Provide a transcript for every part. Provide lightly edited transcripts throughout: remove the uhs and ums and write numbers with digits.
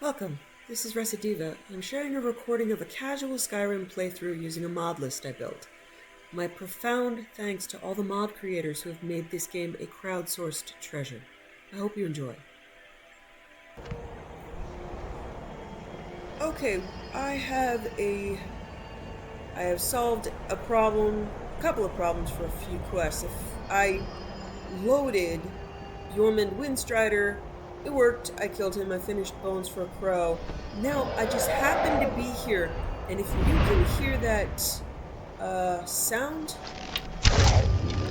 Welcome. This is Recidiva. I'm sharing a recording of a casual Skyrim playthrough using a mod list I built. My profound thanks to all the mod creators who have made this game a crowdsourced treasure. I hope you enjoy. Okay, I have solved a couple of problems for a few quests. If I loaded Bjormund Windstrider, it worked. I killed him. I finished Bones for a Crow. Now, I just happen to be here, and if you can hear that sound,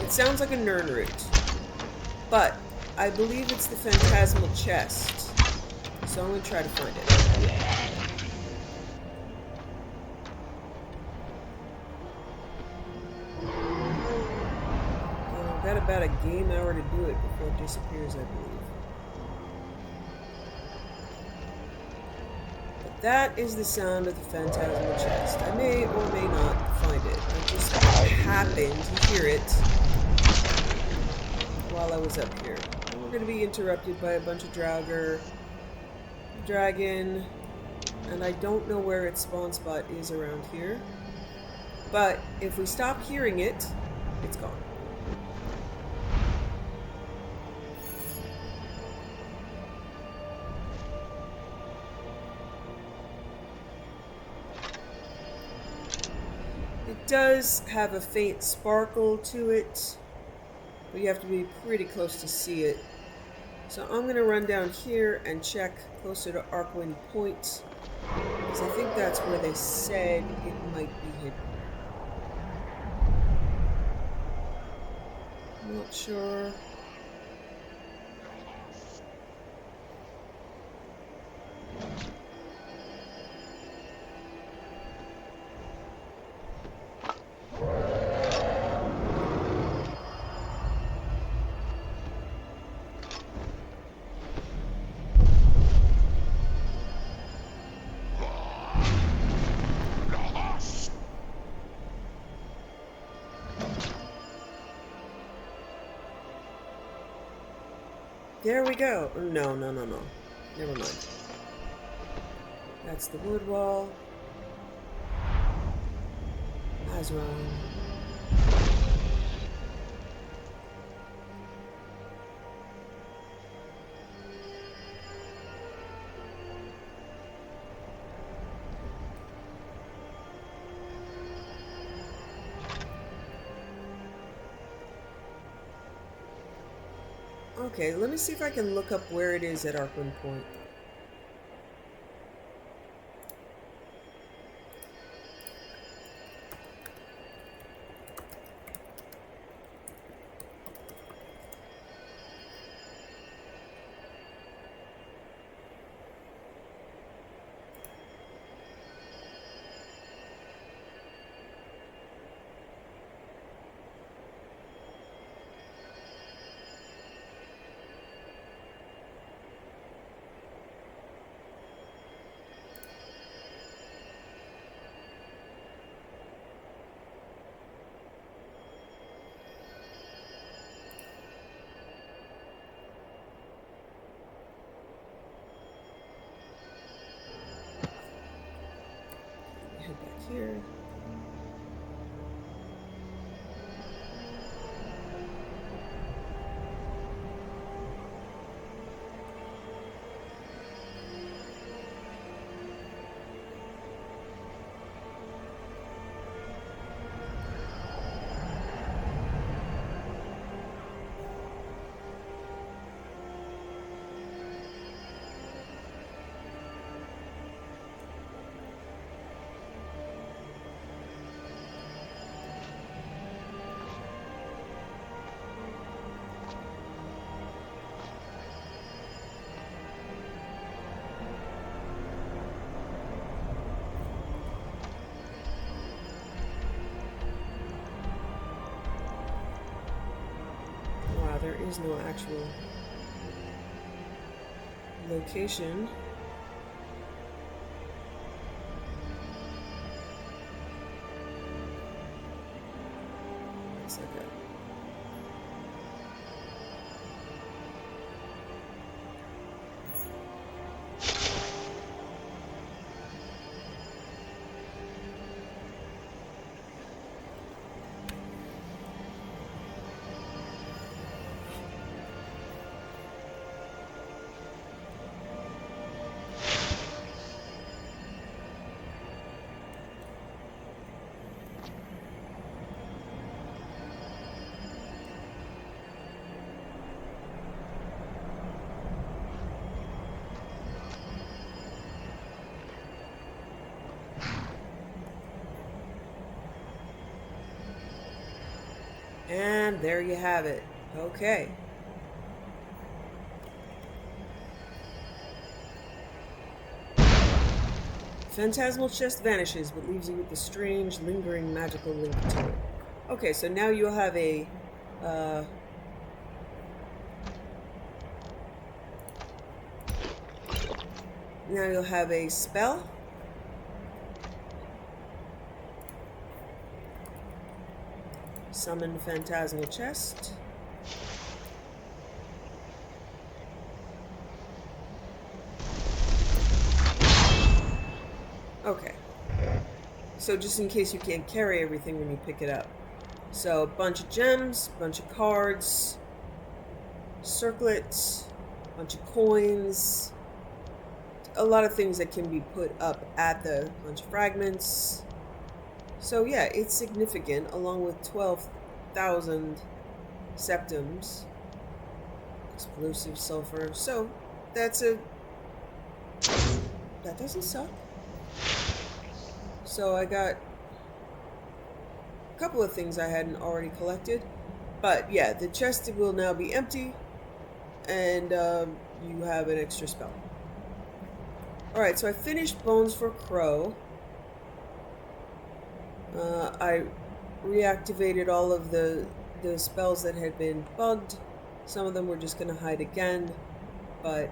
it sounds like a Nernroot. But I believe it's the Phantasmal Chest. So I'm going to try to find it. I've got about a game hour to do it before it disappears, I believe. But that is the sound of the Phantasmal Chest. I may or may not find it. I just happened to hear it while I was up here. And we're going to be interrupted by a bunch of dragon, and I don't know where its spawn spot is around here. But if we stop hearing it, it's gone. It does have a faint sparkle to it, but you have to be pretty close to see it. So I'm going to run down here and check closer to Arkwind Point, because I think that's where they said it might be hidden. I'm not sure. There we go. No. Never mind. That's the wood wall. I was wrong. Okay, let me see if I can look up where it is at Arkwind Point. Head back here. There is no actual location. Looks like that. And there you have it. Okay. Phantasmal chest vanishes, but leaves you with a strange, lingering magical link to it. Okay, so now you'll have a... now you'll have a spell. Summon Phantasmal Chest. Okay. So just in case you can't carry everything when you pick it up. So a bunch of gems, bunch of cards, circlets, bunch of coins, a lot of things that can be put up at the bunch of fragments. So yeah, it's significant, along with 12,000 septums, explosive sulfur. So that doesn't suck. So I got a couple of things I hadn't already collected, but yeah, the chest will now be empty, and you have an extra spell. Alright, so I finished Bones for Crow. I reactivated all of the spells that had been bugged. Some of them were just going to hide again, but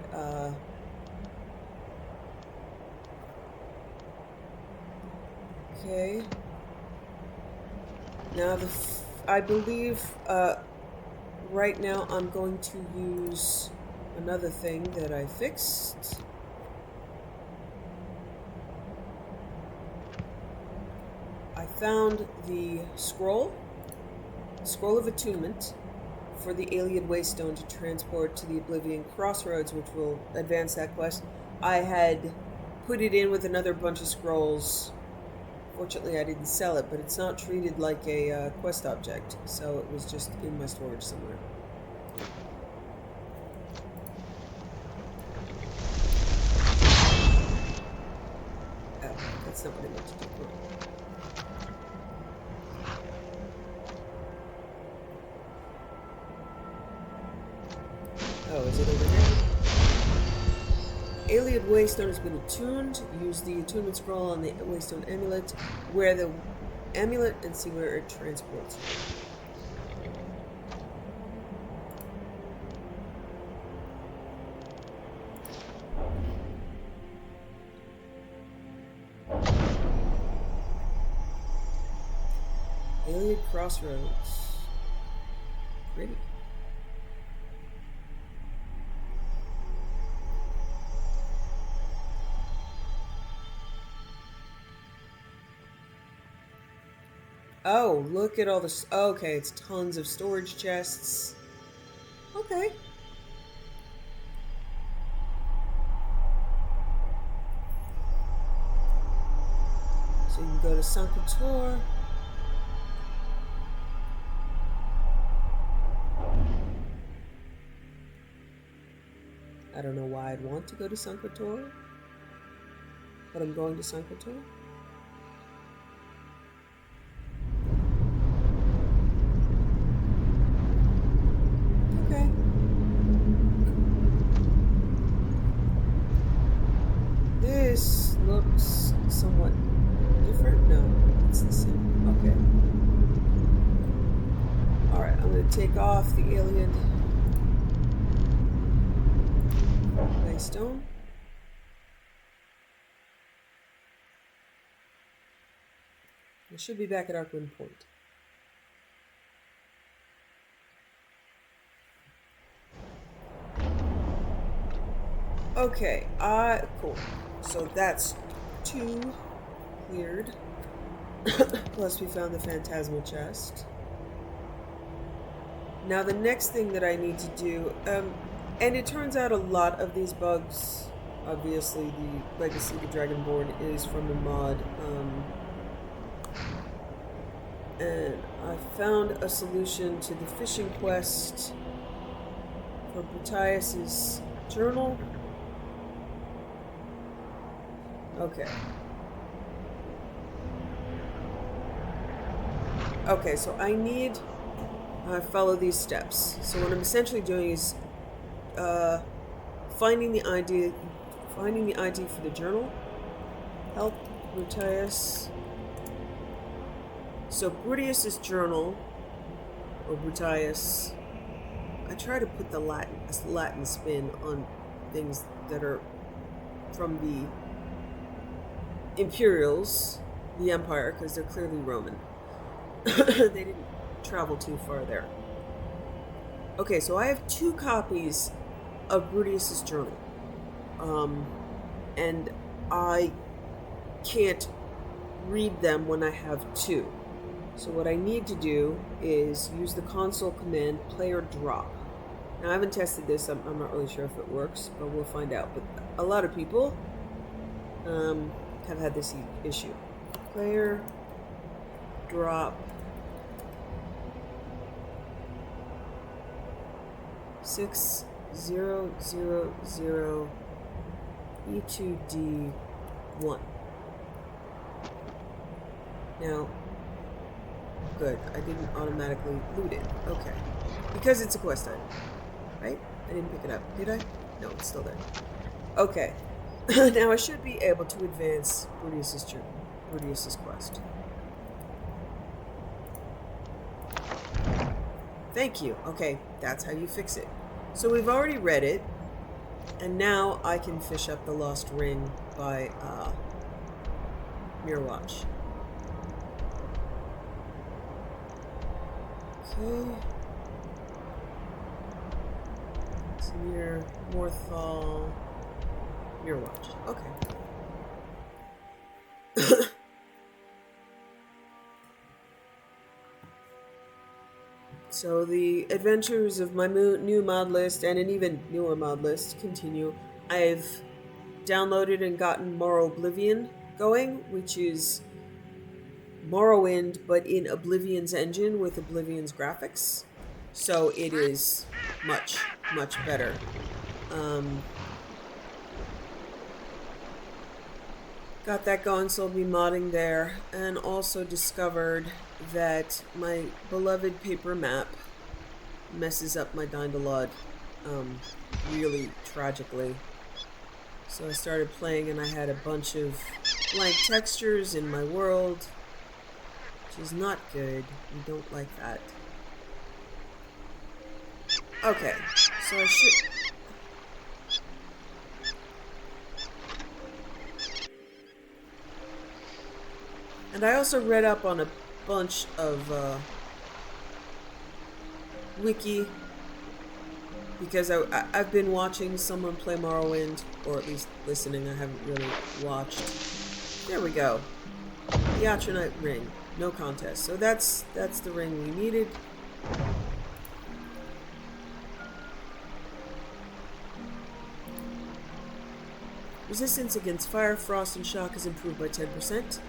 okay. Now I believe right now I'm going to use another thing that I fixed. I found the scroll of attunement for the Alien Waystone to transport to the Oblivion Crossroads, which will advance that quest. I had put it in with another bunch of scrolls. Fortunately, I didn't sell it, but it's not treated like a quest object, so it was just in my storage somewhere. Oh, that's not what I meant to do. Oh, is it over here? Alien Waystone has been attuned. Use the attunement scroll on the Waystone amulet. Wear the amulet and see where it transports. Alien Crossroads. Pretty. Oh, look at all this. Okay, it's tons of storage chests. Okay. So you can go to Sankator. I don't know why I'd want to go to Sankator, but I'm going to Sankator. This looks somewhat different. No, it's the same. Okay. Alright, I'm going to take off the alien Waystone. I should be back at Arcwind Point. Okay, cool. So that's 2 cleared. Plus we found the Phantasmal chest. Now the next thing that I need to do, and it turns out a lot of these bugs, obviously the Legacy of the Dragonborn is from a mod, and I found a solution to the fishing quest for Butius's journal. Okay. Okay, so I need... follow these steps. So what I'm essentially doing is finding the ID for the journal. Help Brutius. So Brutius's journal, or Brutius. I try to put the Latin spin on things that are from the Imperials, the Empire, because they're clearly Roman. They didn't travel too far there. Okay, so I have 2 copies of Brutius's journal. And I can't read them when I have 2. So what I need to do is use the console command player drop. Now I haven't tested this, I'm not really sure if it works, but we'll find out. But a lot of people have had this issue. Player drop 6000 E2D1. Now, good, I didn't automatically loot it. Okay. Because it's a quest item, right? I didn't pick it up, did I? No, it's still there. Okay. Now I should be able to advance Brutius's quest. Thank you. Okay, that's how you fix it. So we've already read it, and now I can fish up the Lost Ring by Mirrorwatch. Okay. It's near Morthal. Mirrorwatch. Okay. So the adventures of my new mod list and an even newer mod list continue. I've downloaded and gotten Morrowind going, which is Morrowind but in Oblivion's engine with Oblivion's graphics. So it is much, much better. Got that going, so I'll be modding there, and also discovered that my beloved paper map messes up my Dindalod really tragically. So I started playing and I had a bunch of blank textures in my world, which is not good. We don't like that. Okay, so I should... And I also read up on a bunch of wiki, because I've been watching someone play Morrowind, or at least listening. I haven't really watched. There we go. The Atronite ring. No contest. So that's the ring we needed. Resistance against fire, frost, and shock is improved by 10%.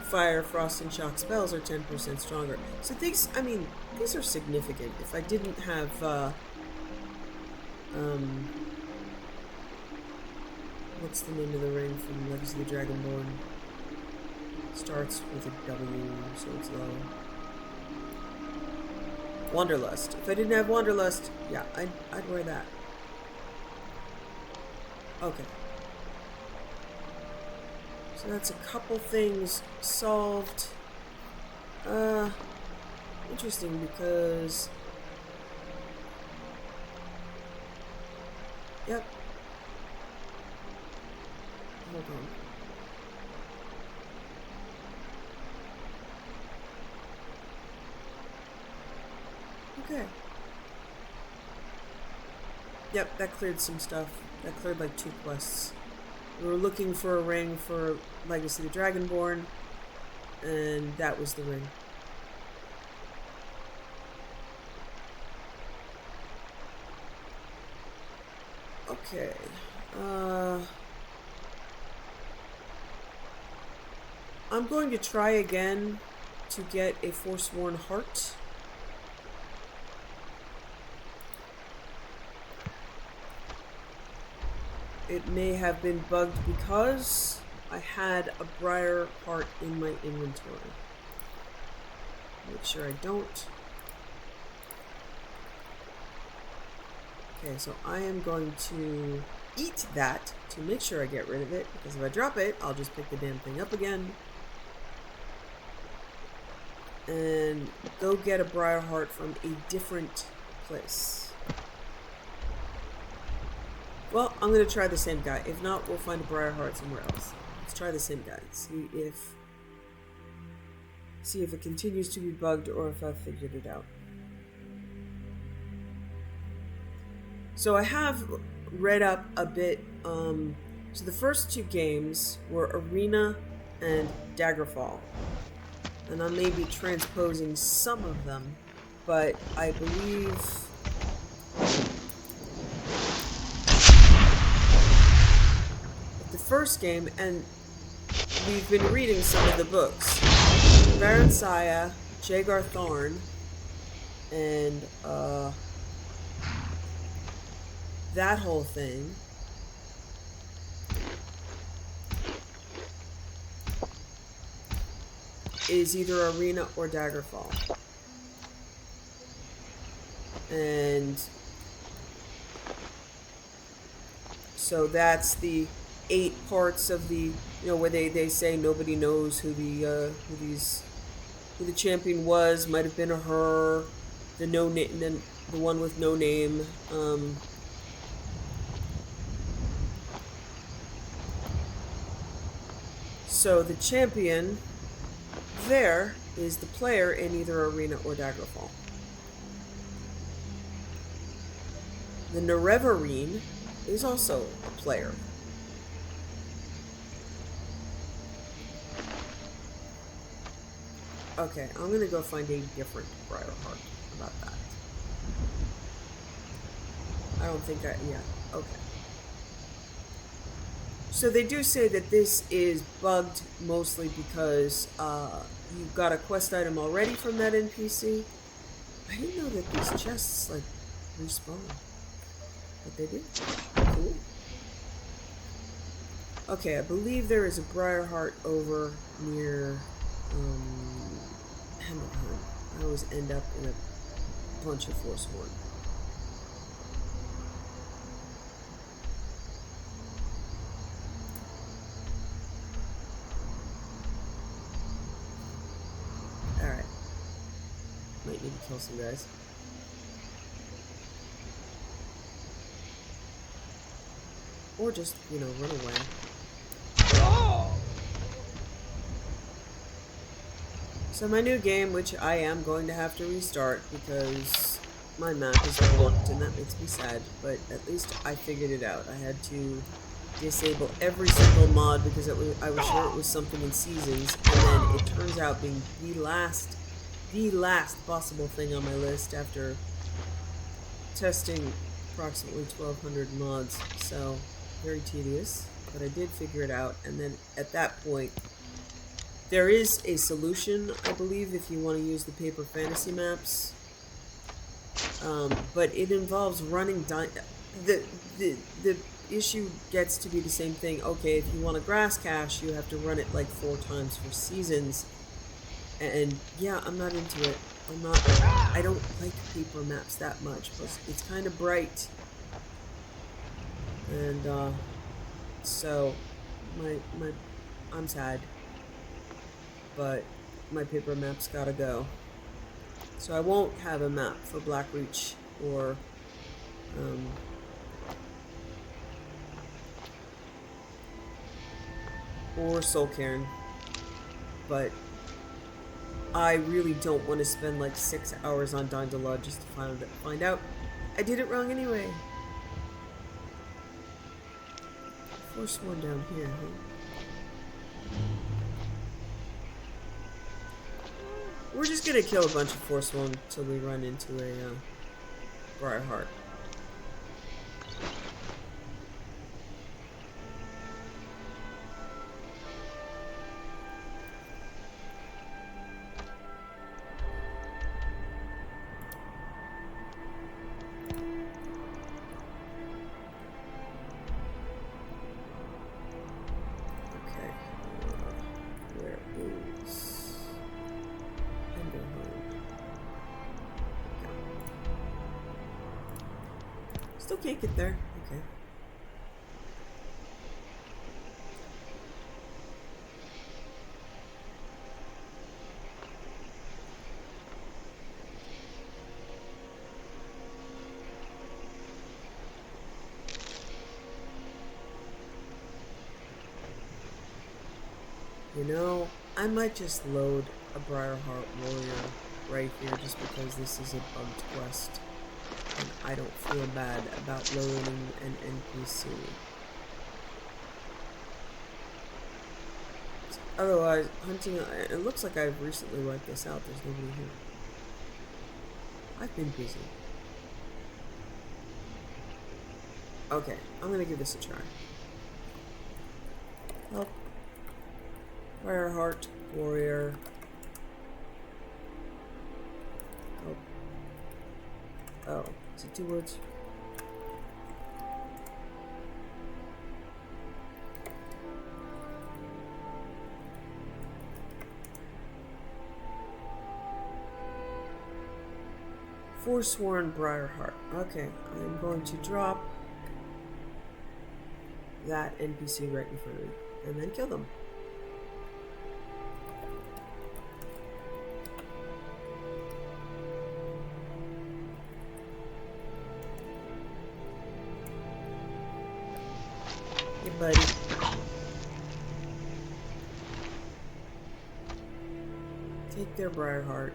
Fire, frost, and shock spells are 10% stronger. So these, I mean, these are significant. If I didn't have, what's the name of the ring from Legacy of the Dragonborn? Starts with a W, so it's low. Wanderlust. If I didn't have Wanderlust, yeah, I'd wear that. Okay. So that's a couple things solved. Interesting, because... Yep. Hold on. Okay. Yep, that cleared some stuff. That cleared like 2 quests. We were looking for a ring for Legacy of the Dragonborn, and that was the ring. Okay. I'm going to try again to get a Forsworn Heart. It may have been bugged because I had a Briar Heart in my inventory. Make sure I don't. Okay, so I am going to eat that to make sure I get rid of it, because if I drop it, I'll just pick the damn thing up again. And go get a briar heart from a different place. Well, I'm going to try the same guy. If not, we'll find a briar heart somewhere else. Let's try the same guy. See if it continues to be bugged or if I've figured it out. So I have read up a bit. So the first two games were Arena and Daggerfall. And I may be transposing some of them, but I believe the first game, and we've been reading some of the books, Baron Saya, Jagar Thorn, and that whole thing. Is either Arena or Daggerfall. And so that's the 8 parts of the, where they say nobody knows who the champion was. Might have been a her, the one with no name. So the champion there is the player in either Arena or Daggerfall. The Nerevarine is also a player. Okay, I'm gonna go find a different briar heart about that. I don't think yeah, okay. So they do say that this is bugged mostly because you got a quest item already from that NPC. I didn't know that these chests like respawn, but they did. Cool. Okay, I believe there is a briar heart over near Hamilton. I always end up in a bunch of Forsworn. Alright. Might need to kill some guys. Or just, run away. So my new game, which I am going to have to restart because my map is warped and that makes me sad, but at least I figured it out. I had to disable every single mod because I was sure it was something in Seasons, and then it turns out being the last possible thing on my list after testing approximately 1,200 mods. So very tedious, but I did figure it out, and then at that point there is a solution, I believe, if you want to use the paper fantasy maps, but it involves running the issue gets to be the same thing. Okay, if you want a grass cache, you have to run it like 4 times for Seasons, and yeah, I'm not into it. I don't like paper maps that much, but it's kind of bright, and so I'm sad, but my paper map's gotta go. So I won't have a map for Blackreach or Soul Cairn, but I really don't want to spend like 6 hours on Dandala just to find out I did it wrong anyway. Force one down here, huh? We're just gonna kill a bunch of Force one until we run into a Briarheart. can't get there. Okay. You know, I might just load a Briarheart warrior right here just because this is a bugged quest. And I don't feel bad about loading an NPC. Otherwise, hunting, it looks like I've recently wiped this out. There's nobody here. I've been busy. Okay, I'm gonna give this a try. Help. Fireheart, warrior. Help. Oh, is it 2 words? Forsworn Briarheart. Okay, I'm going to drop that NPC right in front of me and then kill them. Hey, buddy. Take their Briarheart.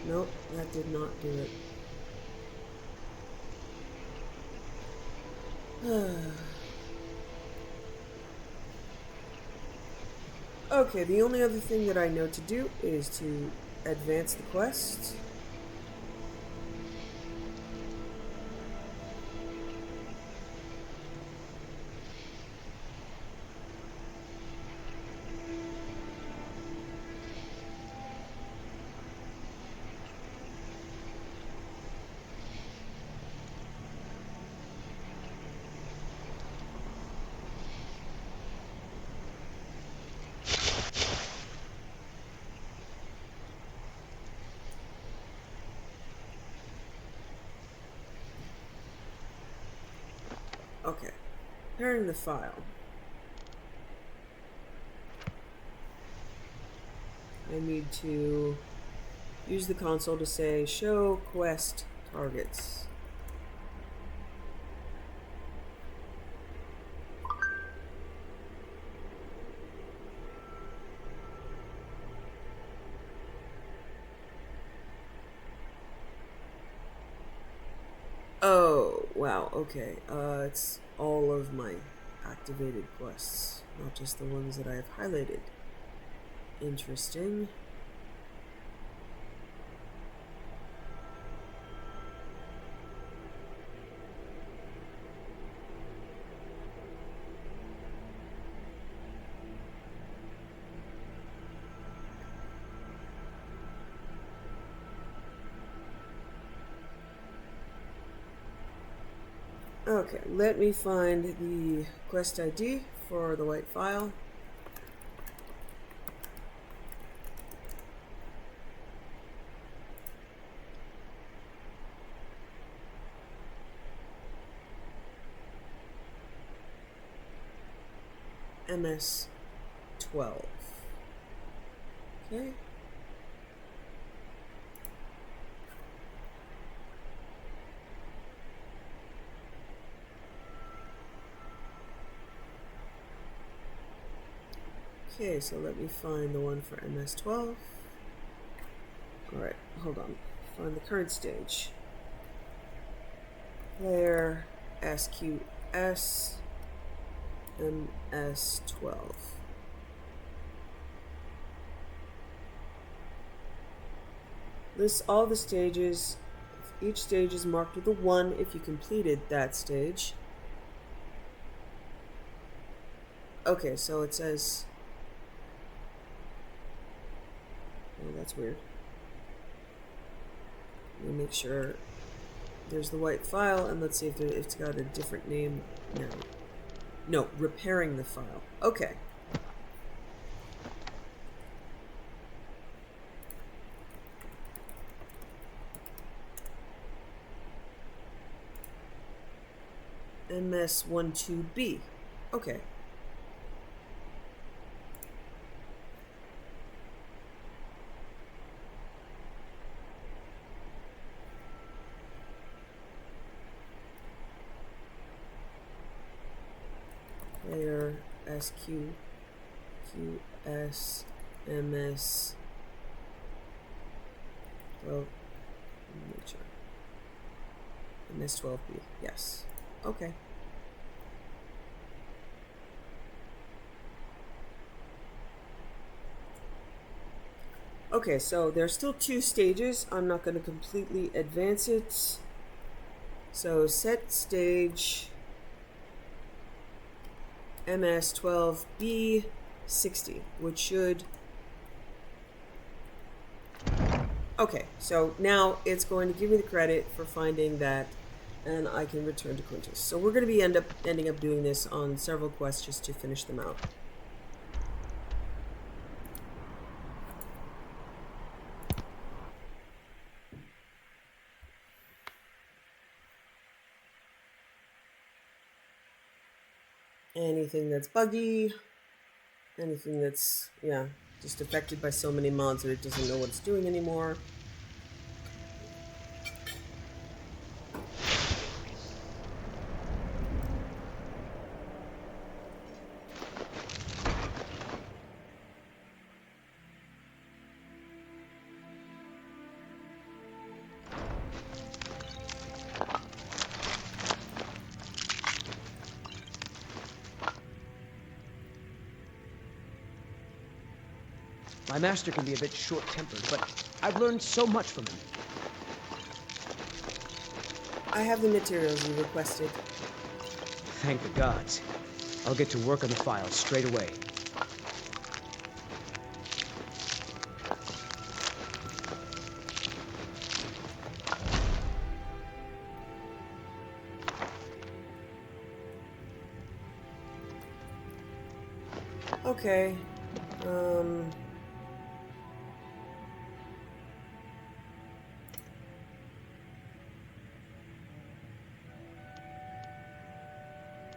Nope, that did not do it. Okay, the only other thing that I know to do is to advance the quest. Okay, preparing the file. I need to use the console to say show quest targets. Oh, wow, okay. It's all of my activated quests, not just the ones that I have highlighted. Interesting. Okay, let me find the quest ID for the white file. MS-12. Okay. Okay, so let me find the one for MS-12. Alright, hold on. Find the current stage. Player SQS MS-12. Lists all the stages. Each stage is marked with a 1 if you completed that stage. Okay, so it says... Oh, that's weird. Let me make sure there's the white file, and let's see if it's got a different name now. No, repairing the file. Okay. MS12B. Okay. Player SQ QS MS 12 nature MS12B. Yes. Okay. Okay, so there's still 2 stages. I'm not going to completely advance it. So set stage MS12B 60, which should... Okay, so now it's going to give me the credit for finding that, and I can return to Quintus. So we're going to be ending up doing this on several quests just to finish them out. Anything that's buggy, anything that's, yeah, just affected by so many mods that it doesn't know what it's doing anymore. My master can be a bit short-tempered, but I've learned so much from him. I have the materials you requested. Thank the gods. I'll get to work on the file straight away. Okay.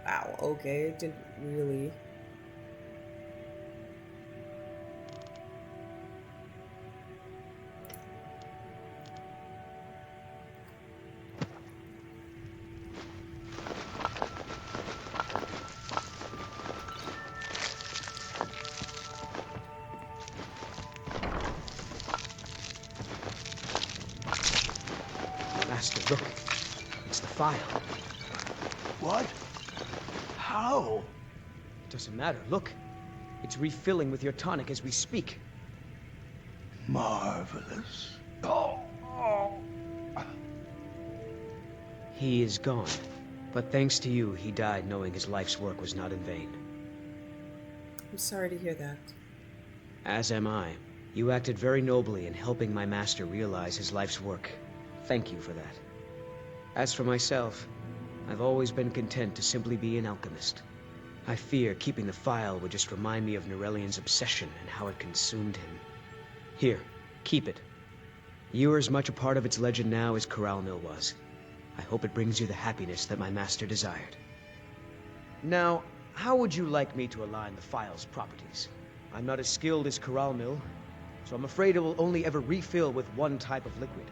Wow, okay, it didn't really... Master, look. It's the file. What? How? It doesn't matter. Look. It's refilling with your tonic as we speak. Marvelous. He is gone. But thanks to you, he died knowing his life's work was not in vain. I'm sorry to hear that. As am I. You acted very nobly in helping my master realize his life's work. Thank you for that. As for myself, I've always been content to simply be an alchemist. I fear keeping the file would just remind me of Norelian's obsession and how it consumed him. Here, keep it. You are as much a part of its legend now as Corral Mill was. I hope it brings you the happiness that my master desired. Now, how would you like me to align the file's properties? I'm not as skilled as Corral Mill, so I'm afraid it will only ever refill with one type of liquid.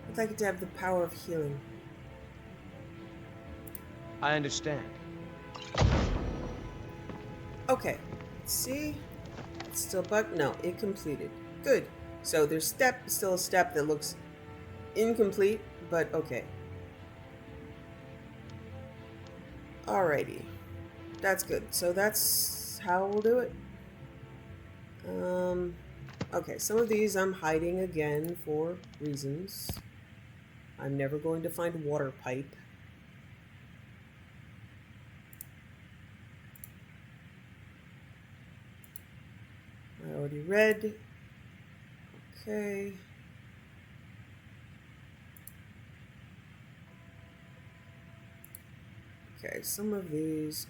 I'd like it to have the power of healing. I understand. Okay, let's see. It's still bug. No, it completed. Good. So there's still a step that looks incomplete, but okay. Alrighty. That's good. So that's how we'll do it. Okay, some of these I'm hiding again for reasons. I'm never going to find water pipe. I already read. Okay. Okay, some of these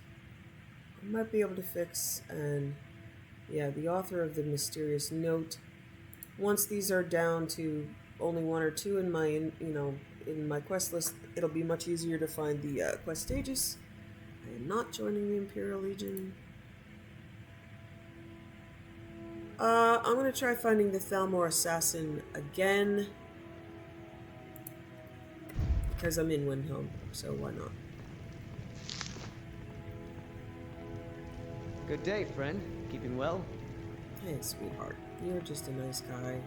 I might be able to fix, and yeah, the author of the mysterious note. Once these are down to only one or two in my, in my quest list, it'll be much easier to find the quest stages. I am not joining the Imperial Legion. I'm gonna try finding the Thalmor Assassin again. Because I'm in Windhelm, so why not? Good day, friend. Keeping well? Hey, sweetheart. You're just a nice guy.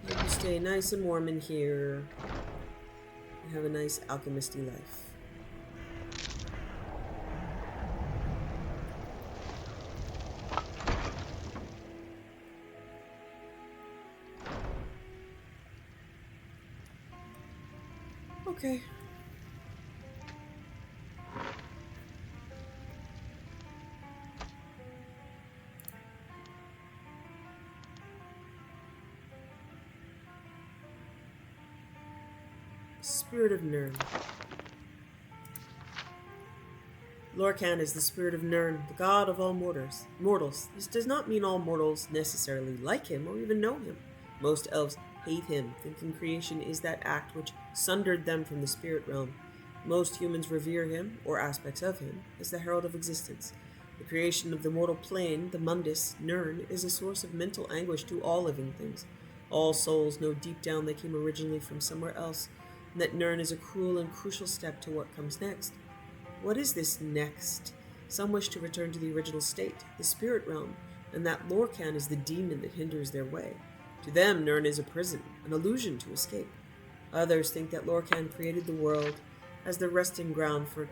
Hope you stay nice and warm in here. And have a nice alchemisty life. Okay. Spirit of Nirn. Lorcan is the spirit of Nirn, the god of all mortals. This does not mean all mortals necessarily like him or even know him. Most elves hate him, thinking creation is that act which sundered them from the spirit realm. Most humans revere him, or aspects of him, as the herald of existence. The creation of the mortal plane, the mundus, Nirn, is a source of mental anguish to all living things. All souls know deep down they came originally from somewhere else, and that Nirn is a cruel and crucial step to what comes next. What is this next? Some wish to return to the original state, the spirit realm, and that Lorcan is the demon that hinders their way. To them, Nirn is a prison, an illusion to escape. Others think that Lorcan created the world as the testing ground for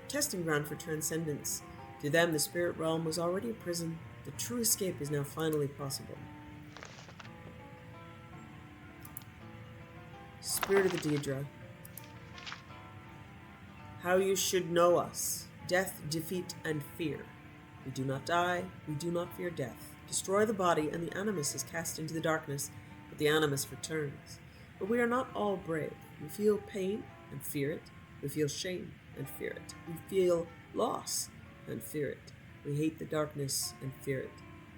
transcendence. To them, the spirit realm was already a prison. The true escape is now finally possible. Spirit of the Daedra. How you should know us. Death, defeat, and fear. We do not die, we do not fear death. Destroy the body, and the animus is cast into the darkness, but the animus returns. But we are not all brave. We feel pain and fear it. We feel shame and fear it. We feel loss and fear it. We hate the darkness and fear it.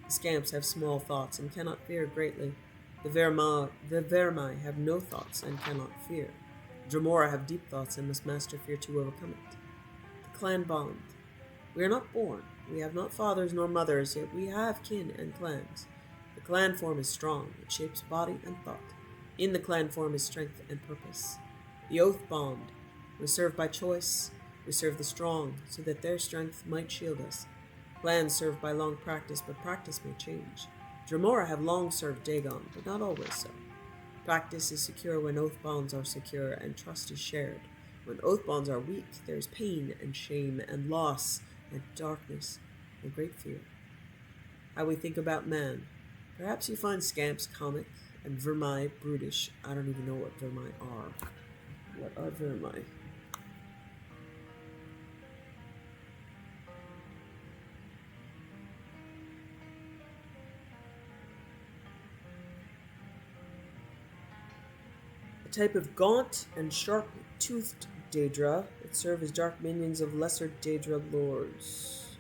The scamps have small thoughts and cannot fear greatly. The vermi have no thoughts and cannot fear. Dromora have deep thoughts and must master fear to overcome it. The clan bond. We are not born. We have not fathers nor mothers, yet we have kin and clans. The clan form is strong. It shapes body and thought. In the clan form is strength and purpose. The oath bond. We serve by choice. We serve the strong, so that their strength might shield us. Clans serve by long practice, but practice may change. Dromora have long served Dagon, but not always so. Practice is secure when oath bonds are secure, and trust is shared. When oath bonds are weak, there is pain and shame and loss and darkness and great fear. How we think about man. Perhaps you find scamps comic and vermi brutish. I don't even know what vermi are. What are vermi? A type of gaunt and sharp-toothed Daedra that serve as dark minions of lesser Daedra lords.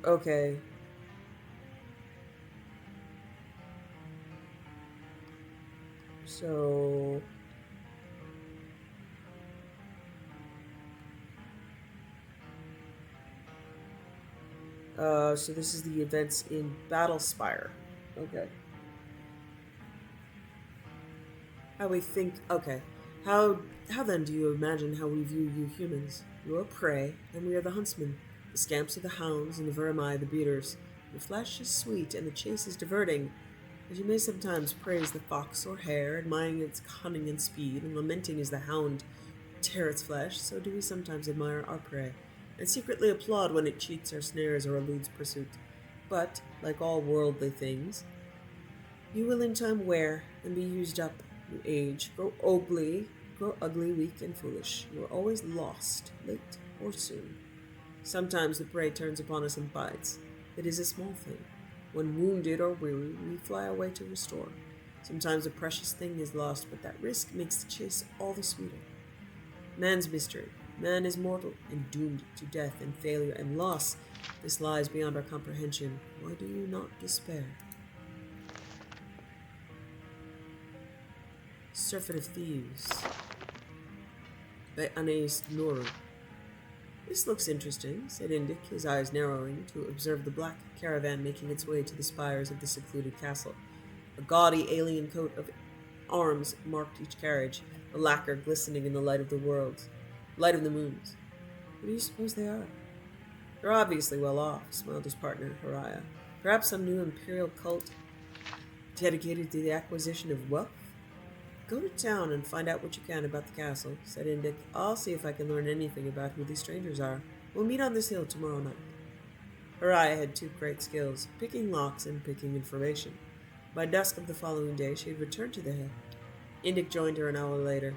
Okay. So... so this is the events in Battlespire. Okay. How we think... Okay. How then do you imagine how we view you humans? You are prey, and we are the huntsmen. The scamps are the hounds, and the vermi the beaters. The flesh is sweet, and the chase is diverting. As you may sometimes praise the fox or hare, admiring its cunning and speed, and lamenting as the hound tear its flesh, so do we sometimes admire our prey, and secretly applaud when it cheats our snares or eludes pursuit. But, like all worldly things, you will in time wear and be used up. You age, grow ugly, weak, and foolish. You are always lost, late or soon. Sometimes the prey turns upon us and bites. It is a small thing. When wounded or weary, we fly away to restore. Sometimes a precious thing is lost, but that risk makes the chase all the sweeter. Man's mystery. Man is mortal and doomed to death and failure and loss. This lies beyond our comprehension. Why do you not despair? Surfeit of Thieves by Anais Noru. This looks interesting, said Indic, his eyes narrowing to observe the black caravan making its way to the spires of the secluded castle. A gaudy alien coat of arms marked each carriage, the lacquer glistening in the light of the moons. Who do you suppose they are? They're obviously well off, smiled his partner, Haraya. Perhaps some new imperial cult dedicated to the acquisition of wealth? Go to town and find out what you can about the castle, said Indic. I'll see if I can learn anything about who these strangers are. We'll meet on this hill tomorrow night. Haraya had two great skills, picking locks and picking information. By dusk of the following day, she had returned to the hill. Indic joined her an hour later.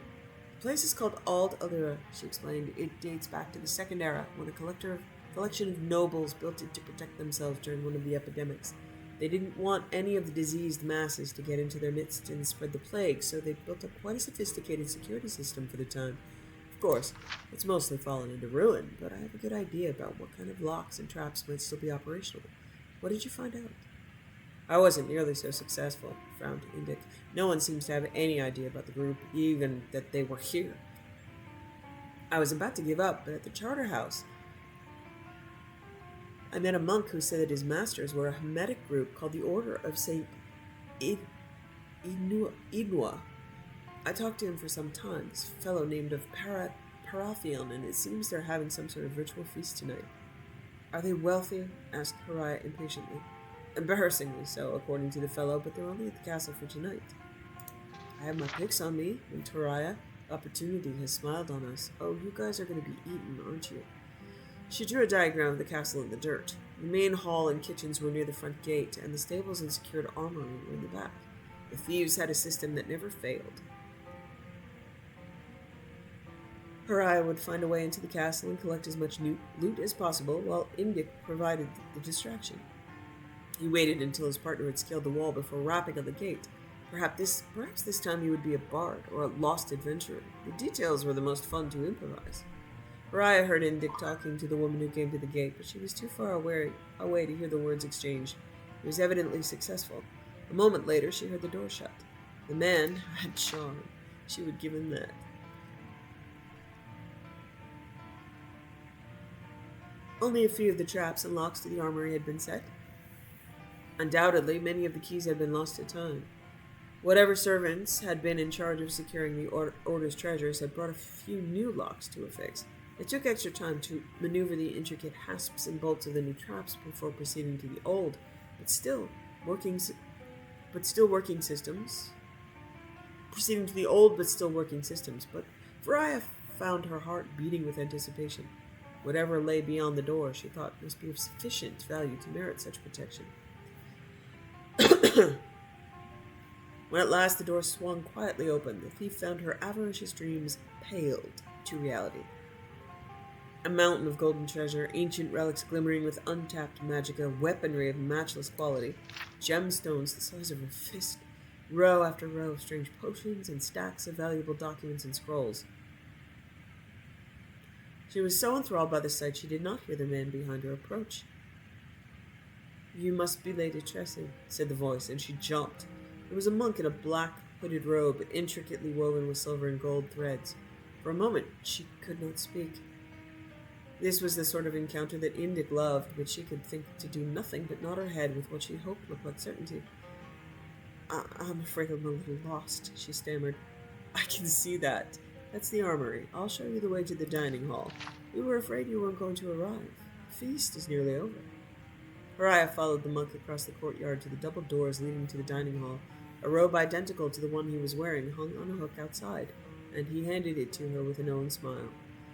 The place is called Ald Allura, she explained. It dates back to the Second Era, when a collection of nobles built it to protect themselves during one of the epidemics. They didn't want any of the diseased masses to get into their midst and spread the plague, so they built up quite a sophisticated security system for the time. Of course, it's mostly fallen into ruin, but I have a good idea about what kind of locks and traps might still be operational. What did you find out? I wasn't nearly so successful, frowned Indic. No one seems to have any idea about the group, even that they were here. I was about to give up, but at the charter house, I met a monk who said that his masters were a Hermetic group called the Order of St. Idnua. I talked to him for some time, this fellow named of Parathion, and it seems they're having some sort of ritual feast tonight. Are they wealthy? Asked Haraya impatiently. Embarrassingly so, according to the fellow, but they're only at the castle for tonight. I have my picks on me, and Haraya. Opportunity has smiled on us. Oh, you guys are going to be eaten, aren't you? She drew a diagram of the castle in the dirt. The main hall and kitchens were near the front gate, and the stables and secured armory were in the back. The thieves had a system that never failed. Haraya would find a way into the castle and collect as much loot as possible, while Indic provided the distraction. He waited until his partner had scaled the wall before rapping on the gate. Perhaps this time he would be a bard or a lost adventurer. The details were the most fun to improvise. Haraya heard Indic talking to the woman who came to the gate, but she was too far away to hear the words exchanged. He was evidently successful. A moment later, she heard the door shut. The man had charm. She would give him that. Only a few of the traps and locks to the armory had been set. Undoubtedly, many of the keys had been lost to time. Whatever servants had been in charge of securing the Order's treasures had brought a few new locks to a fix. It took extra time to maneuver the intricate hasps and bolts of the new traps before proceeding to the old, but still working systems. Proceeding to the old but still working systems, but Varaya found her heart beating with anticipation. Whatever lay beyond the door, she thought, must be of sufficient value to merit such protection. When at last the door swung quietly open, the thief found her avaricious dreams paled to reality. A mountain of golden treasure, ancient relics glimmering with untapped magicka, weaponry of matchless quality, gemstones the size of her fist, row after row of strange potions, and stacks of valuable documents and scrolls. She was so enthralled by the sight she did not hear the man behind her approach. "You must be Lady Tressie," said the voice, and she jumped. It was a monk in a black hooded robe, intricately woven with silver and gold threads. For a moment, she could not speak. This was the sort of encounter that Indic loved, but she could think to do nothing but nod her head with what she hoped looked like certainty. I'm afraid I'm a little lost," she stammered. "I can see that. That's the armory. I'll show you the way to the dining hall. We were afraid you weren't going to arrive. The feast is nearly over." Haraya followed the monk across the courtyard to the double doors leading to the dining hall. A robe identical to the one he was wearing hung on a hook outside, and he handed it to her with a knowing smile.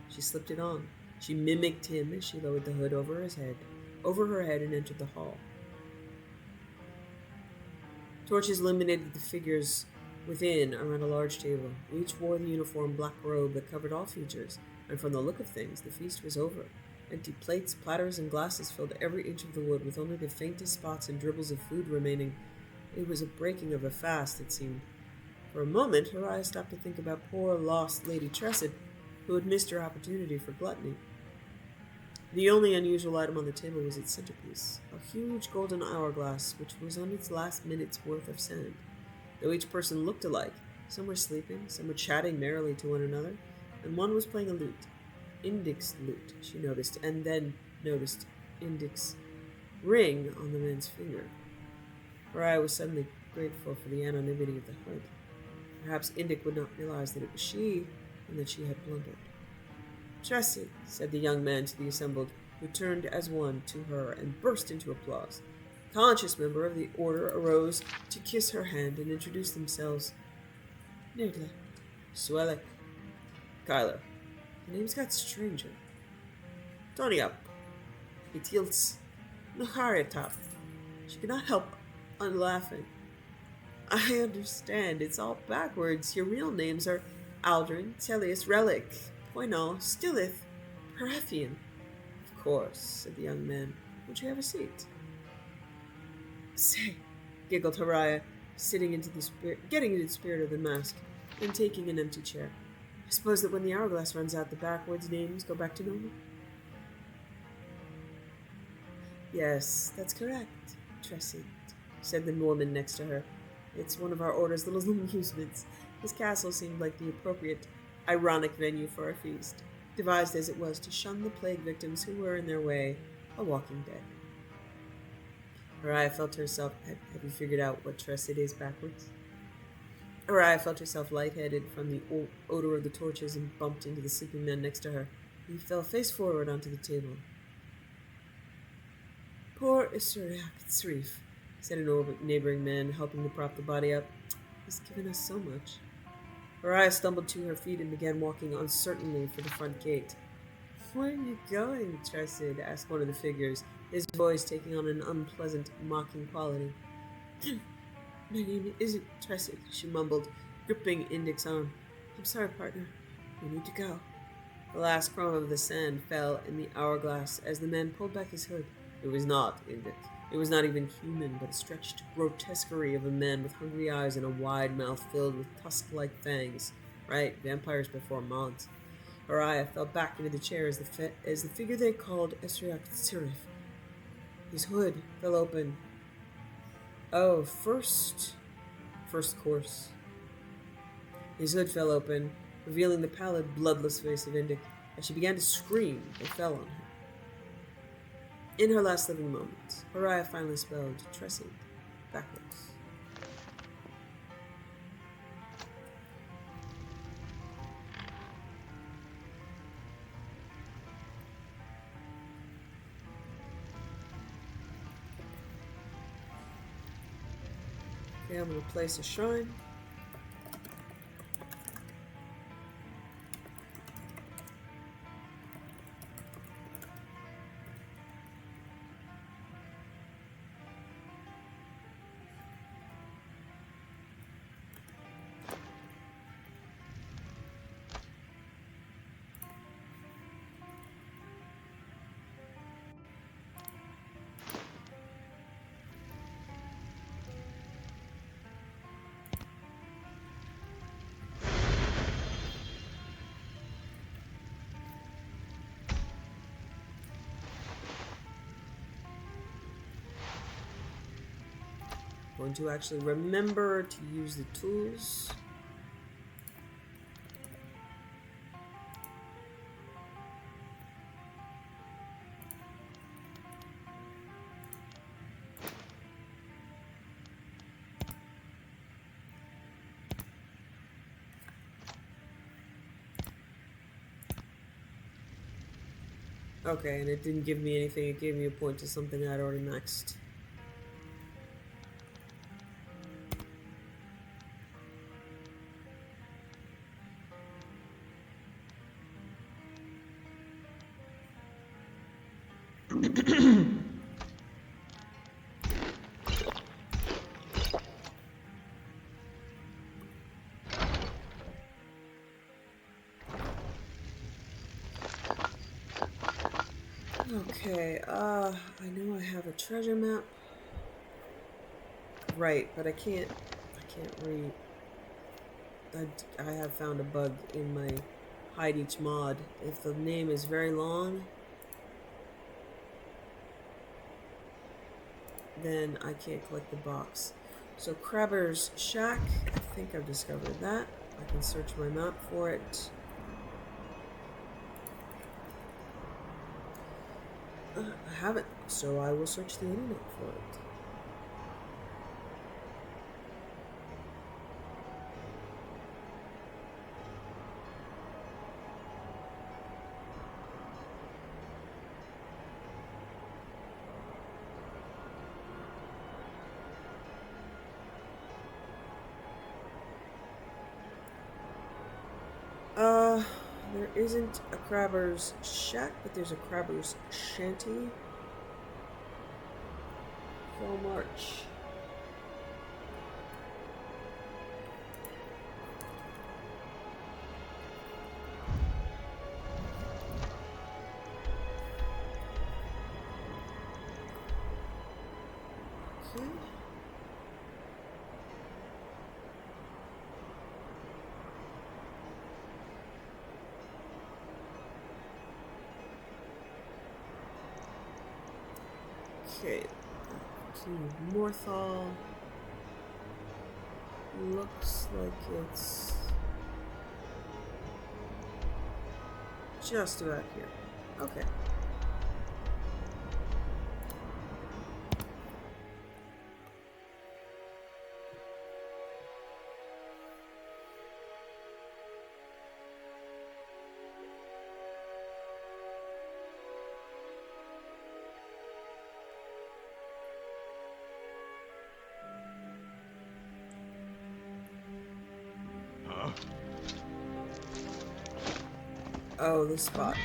She slipped it on. She mimicked him as she lowered the hood over her head and entered the hall. Torches illuminated the figures within around a large table. Each wore the uniform black robe that covered all features, and from the look of things, the feast was over. Empty plates, platters, and glasses filled every inch of the wood, with only the faintest spots and dribbles of food remaining. It was a breaking of a fast, it seemed. For a moment, Haraya stopped to think about poor, lost Lady Tressie, who had missed her opportunity for gluttony. The only unusual item on the table was its centerpiece, a huge golden hourglass which was on its last minute's worth of sand. Though each person looked alike, some were sleeping, some were chatting merrily to one another, and one was playing a lute. Indic's lute, she noticed, and then noticed Indic's ring on the man's finger. Mariah was suddenly grateful for the anonymity of the hood. Perhaps Indic would not realize that it was she, and that she had blundered. "Tressie," said the young man to the assembled, who turned as one to her and burst into applause. A conscious member of the order arose to kiss her hand and introduce themselves. "Nerdla, Swelek, Kyler." The names got stranger. "Tony up, Itilts, Nuhariatap." She could not help laughing. "I understand. It's all backwards. Your real names are Aldrin, Teleus, Relic, Poinal, Stillith, Perathian." "Of course," said the young man. "Would you have a seat?" "Say," giggled Hariah, getting into the spirit of the mask, and taking an empty chair. "I suppose that when the hourglass runs out, the backwards names go back to normal?" "Yes, that's correct, Tressie," said the woman next to her. "It's one of our order's little amusements." His castle seemed like the appropriate, ironic venue for a feast, devised as it was to shun the plague victims who were in their way, a walking dead. Araya felt herself... Have you figured out what Tressie is backwards? Araya felt herself lightheaded from the odor of the torches and bumped into the sleeping man next to her. He fell face forward onto the table. "Poor Isuriak Tsrif," said a neighboring man, helping to prop the body up. "He's given us so much." Araya stumbled to her feet and began walking uncertainly for the front gate. "Where are you going, Tressid?" asked one of the figures, his voice taking on an unpleasant, mocking quality. "My name isn't Tressid," she mumbled, gripping Indic's arm. "I'm sorry, partner. We need to go." The last crumb of the sand fell in the hourglass as the man pulled back his hood. It was not Indic. It was not even human, but a stretched grotesquerie of a man with hungry eyes and a wide mouth filled with tusk-like fangs. Right, vampires before mods. Araya fell back into the chair as the figure they called Esriak Tsirif. His hood fell open. Oh, first course. His hood fell open, revealing the pallid, bloodless face of Indic. As she began to scream, it fell on her. In her last living moments, Araya finally spelled Tressie backwards. Okay, I'm going to place a shrine. Going to actually remember to use the tools. Okay, and it didn't give me anything, it gave me a point to something I'd already maxed. Okay, I know I have a treasure map. Right, but I can't read. I have found a bug in my hide each mod. If the name is very long, then I can't collect the box. So Crabber's Shack, I think I've discovered that. I can search my map for it. I haven't, so I will search the internet for it. There isn't a Crabber's Shack, but there's a Crabber's Shanty. Full March. Okay. Okay, to Morthal. Looks like it's just about here. Okay. Oh, this spot.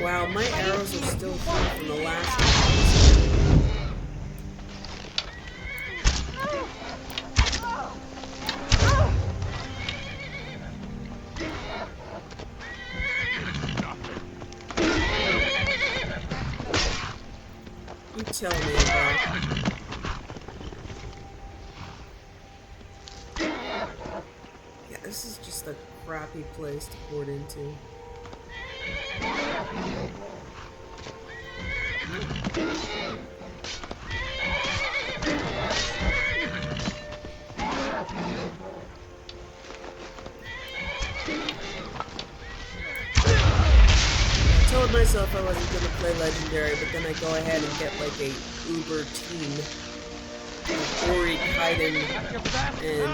Wow, my arrows are still full from the last one. You tell me about it. This is just a crappy place to port into. I told myself I wasn't going to play Legendary, but then I go ahead and get like a Uber team. Ori, Kaidan, and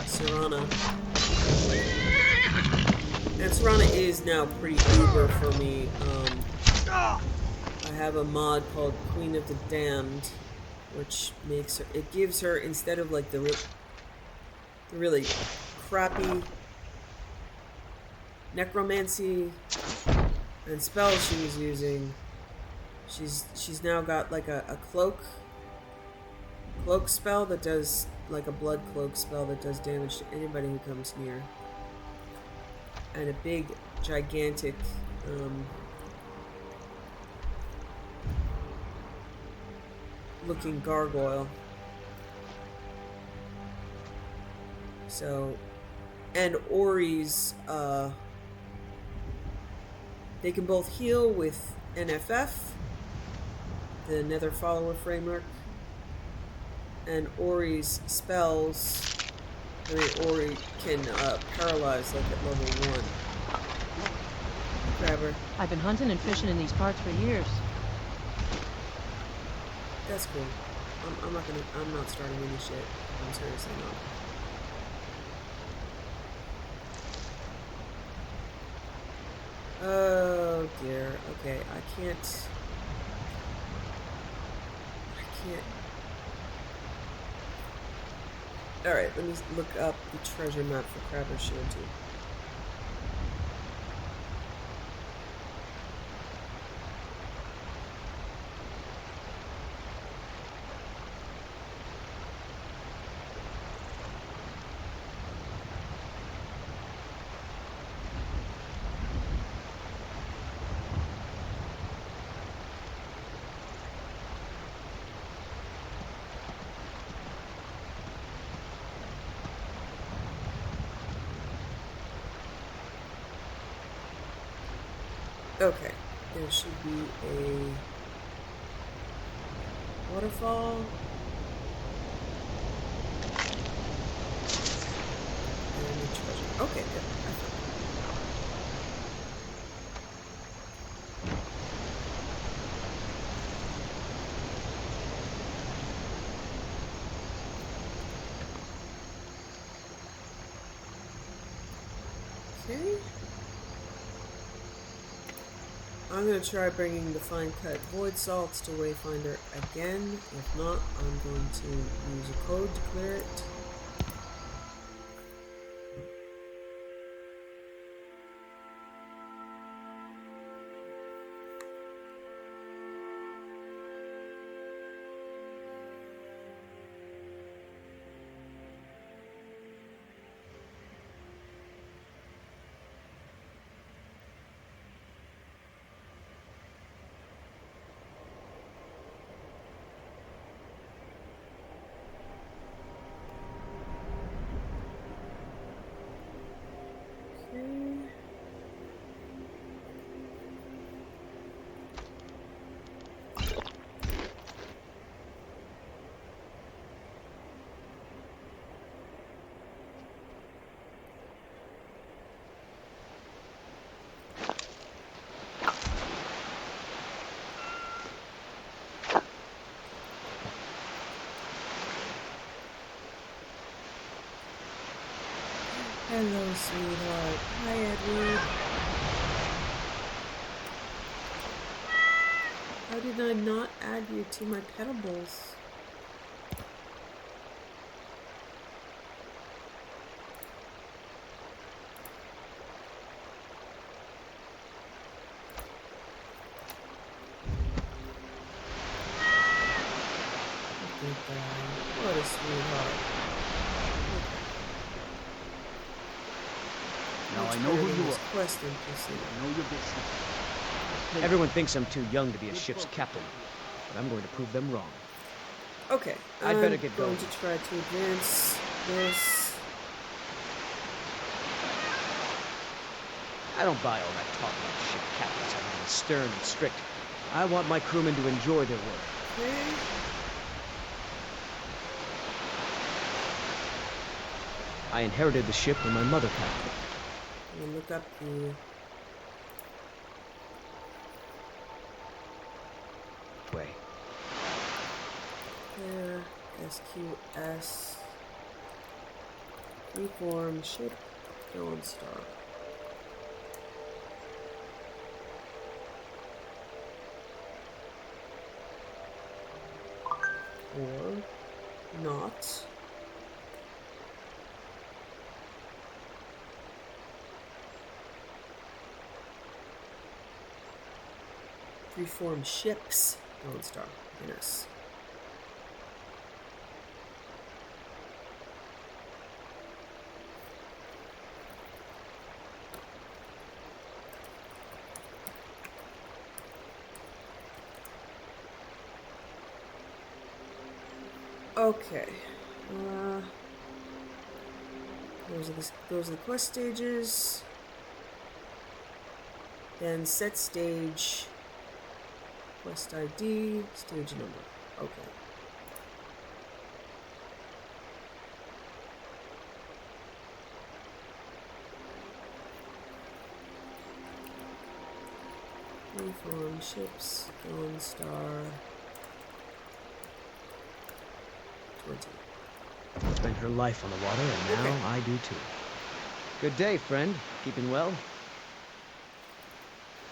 Serana. And Serana is now pretty Uber for me. I have a mod called Queen of the Damned, which makes her, it gives her, instead of like the really crappy necromancy and spells she was using, she's now got like a cloak spell that does, like a blood cloak spell that does damage to anybody who comes near, and a big gigantic looking gargoyle. So, and Ori's they can both heal with NFF, the Nether Follower framework, and Ori's spells, I mean, Ori can paralyze like at level 1. Grab her. I've been hunting and fishing in these parts for years. That's cool. I'm not starting any shit. I'm seriously not. Oh dear. Okay, I can't. Alright, let me look up the treasure map for Crabber Shanty. Okay, there should be a waterfall. And a treasure. Okay, good. I found it. Okay. I'm going to try bringing the fine cut void salts to Wayfinder again. If not, I'm going to use a code to clear it. Okay. Hello, sweetheart. Hi, Edward. How did I not add you to my petables? Look at that. What a sweetheart. Now I know who you are. Quest and proceed. I know your business. Everyone thinks I'm too young to be a ship's captain, but I'm going to prove them wrong. Okay, I'd better get I'm going. going to try to advance this. I don't buy all that talk about ship captains having to be stern and strict. I want my crewmen to enjoy their work. Okay. I inherited the ship when my mother passed. I'm gonna look up the Way. here, SQS, reform ship, Dawn Star. Or not. Reform ships, Dawn Star. Yes. Okay. Those are the quest stages. Then set stage. Quest ID, stage number. Okay. Reform ships, Dawn Star. 20. Spent her life on the water, and now Okay. I do too. Good day, friend. Keeping well?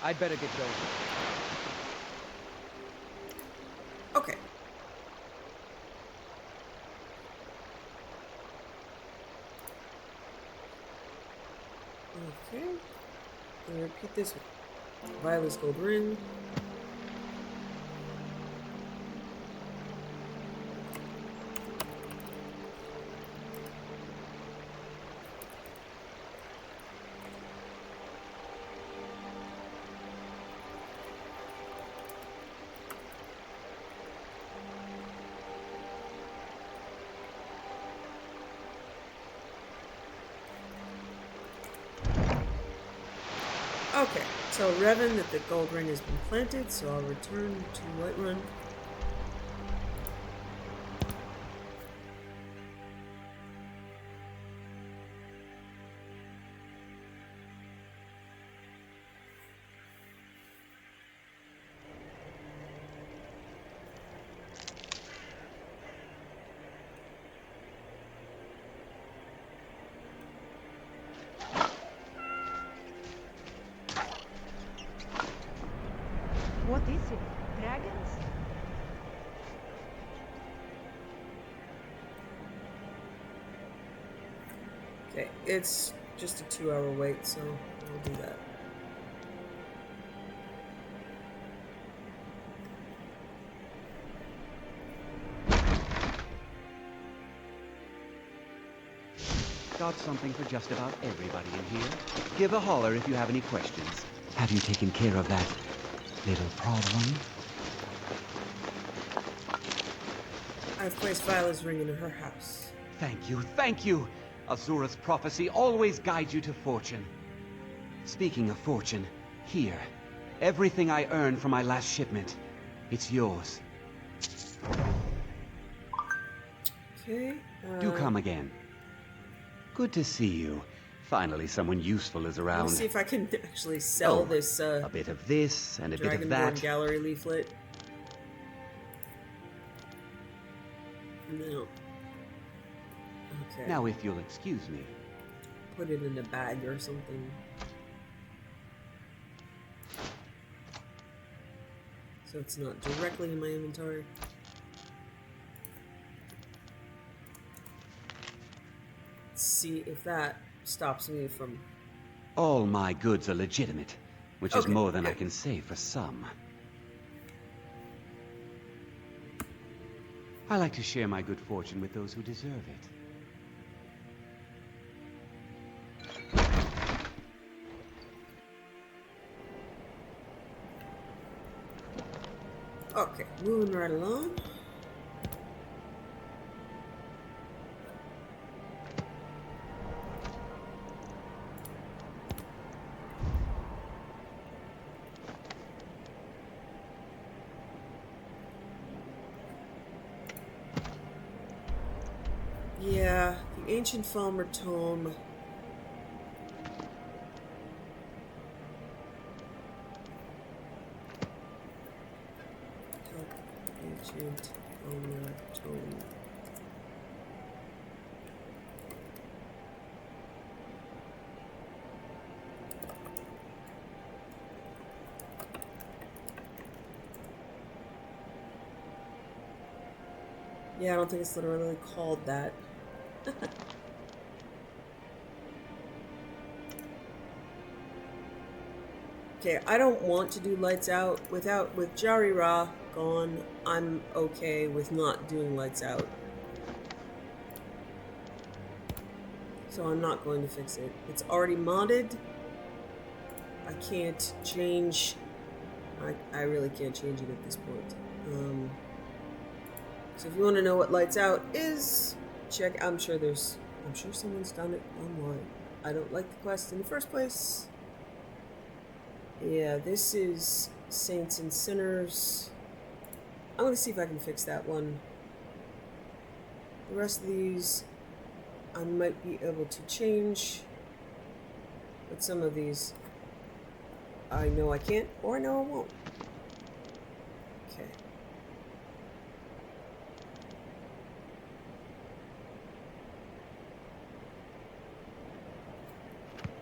I'd better get going. Okay. Okay. I'll repeat this one. Violet's gold ring. Okay, Tell Revan that the gold ring has been planted, so I'll return to Whiterun. What is it? Dragons? Okay, it's just a 2-hour wait, so I'll do that. Got something for just about everybody in here. Give a holler if you have any questions. Have you taken care of that little problem? I've placed Viola's ring in her house. Thank you, thank you! Azura's prophecy always guides you to fortune. Speaking of fortune, here. Everything I earned from my last shipment. It's yours. Okay. Do come again. Good to see you. Finally, someone useful is Let around. me see if I can actually sell Oh, this a bit of this and a bit of that. Dragonborn gallery leaflet. No. Okay. Now, if you'll excuse me. Put it in a bag or something. So it's not directly in my inventory. Let's see if that stops me from... All my goods are legitimate, which is Okay, more than I good. can say for some. I like to share my good fortune with those who deserve it. Okay, moving right along. Yeah, the ancient Falmer tome. Ancient Falmer tome. Yeah, I don't think it's literally called that. Okay, I don't want to do lights out. With Jari Ra gone, I'm okay with not doing lights out. So I'm not going to fix it. It's already modded. I can't change... I really can't change it at this point. So if you want to know what lights out is, check... I'm sure someone's done it online. I don't like the quest in the first place. Yeah, this is Saints and Sinners. I'm going to see if I can fix that one. The rest of these, I might be able to change. But some of these, I know I can't, or I know I won't. Okay.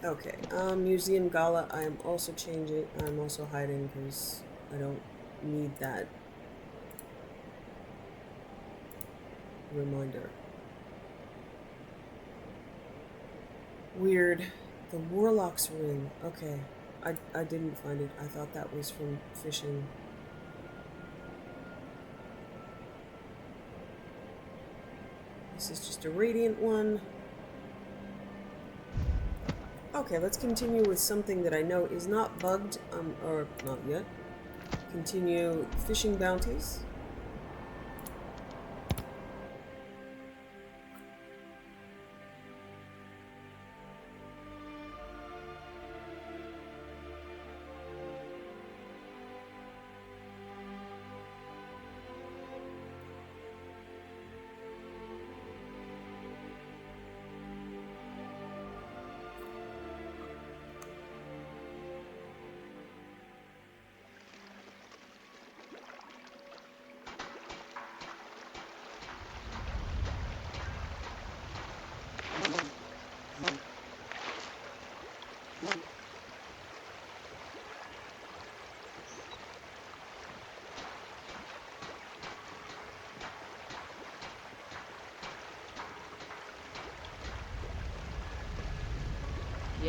Okay, Museum Gala, I am also changing, I'm also hiding because I don't need that reminder. Weird. The Warlock's Ring. Okay, I didn't find it. I thought that was from fishing. This is just a radiant one. Okay, let's continue with something that I know is not bugged, or not yet. Continue fishing bounties.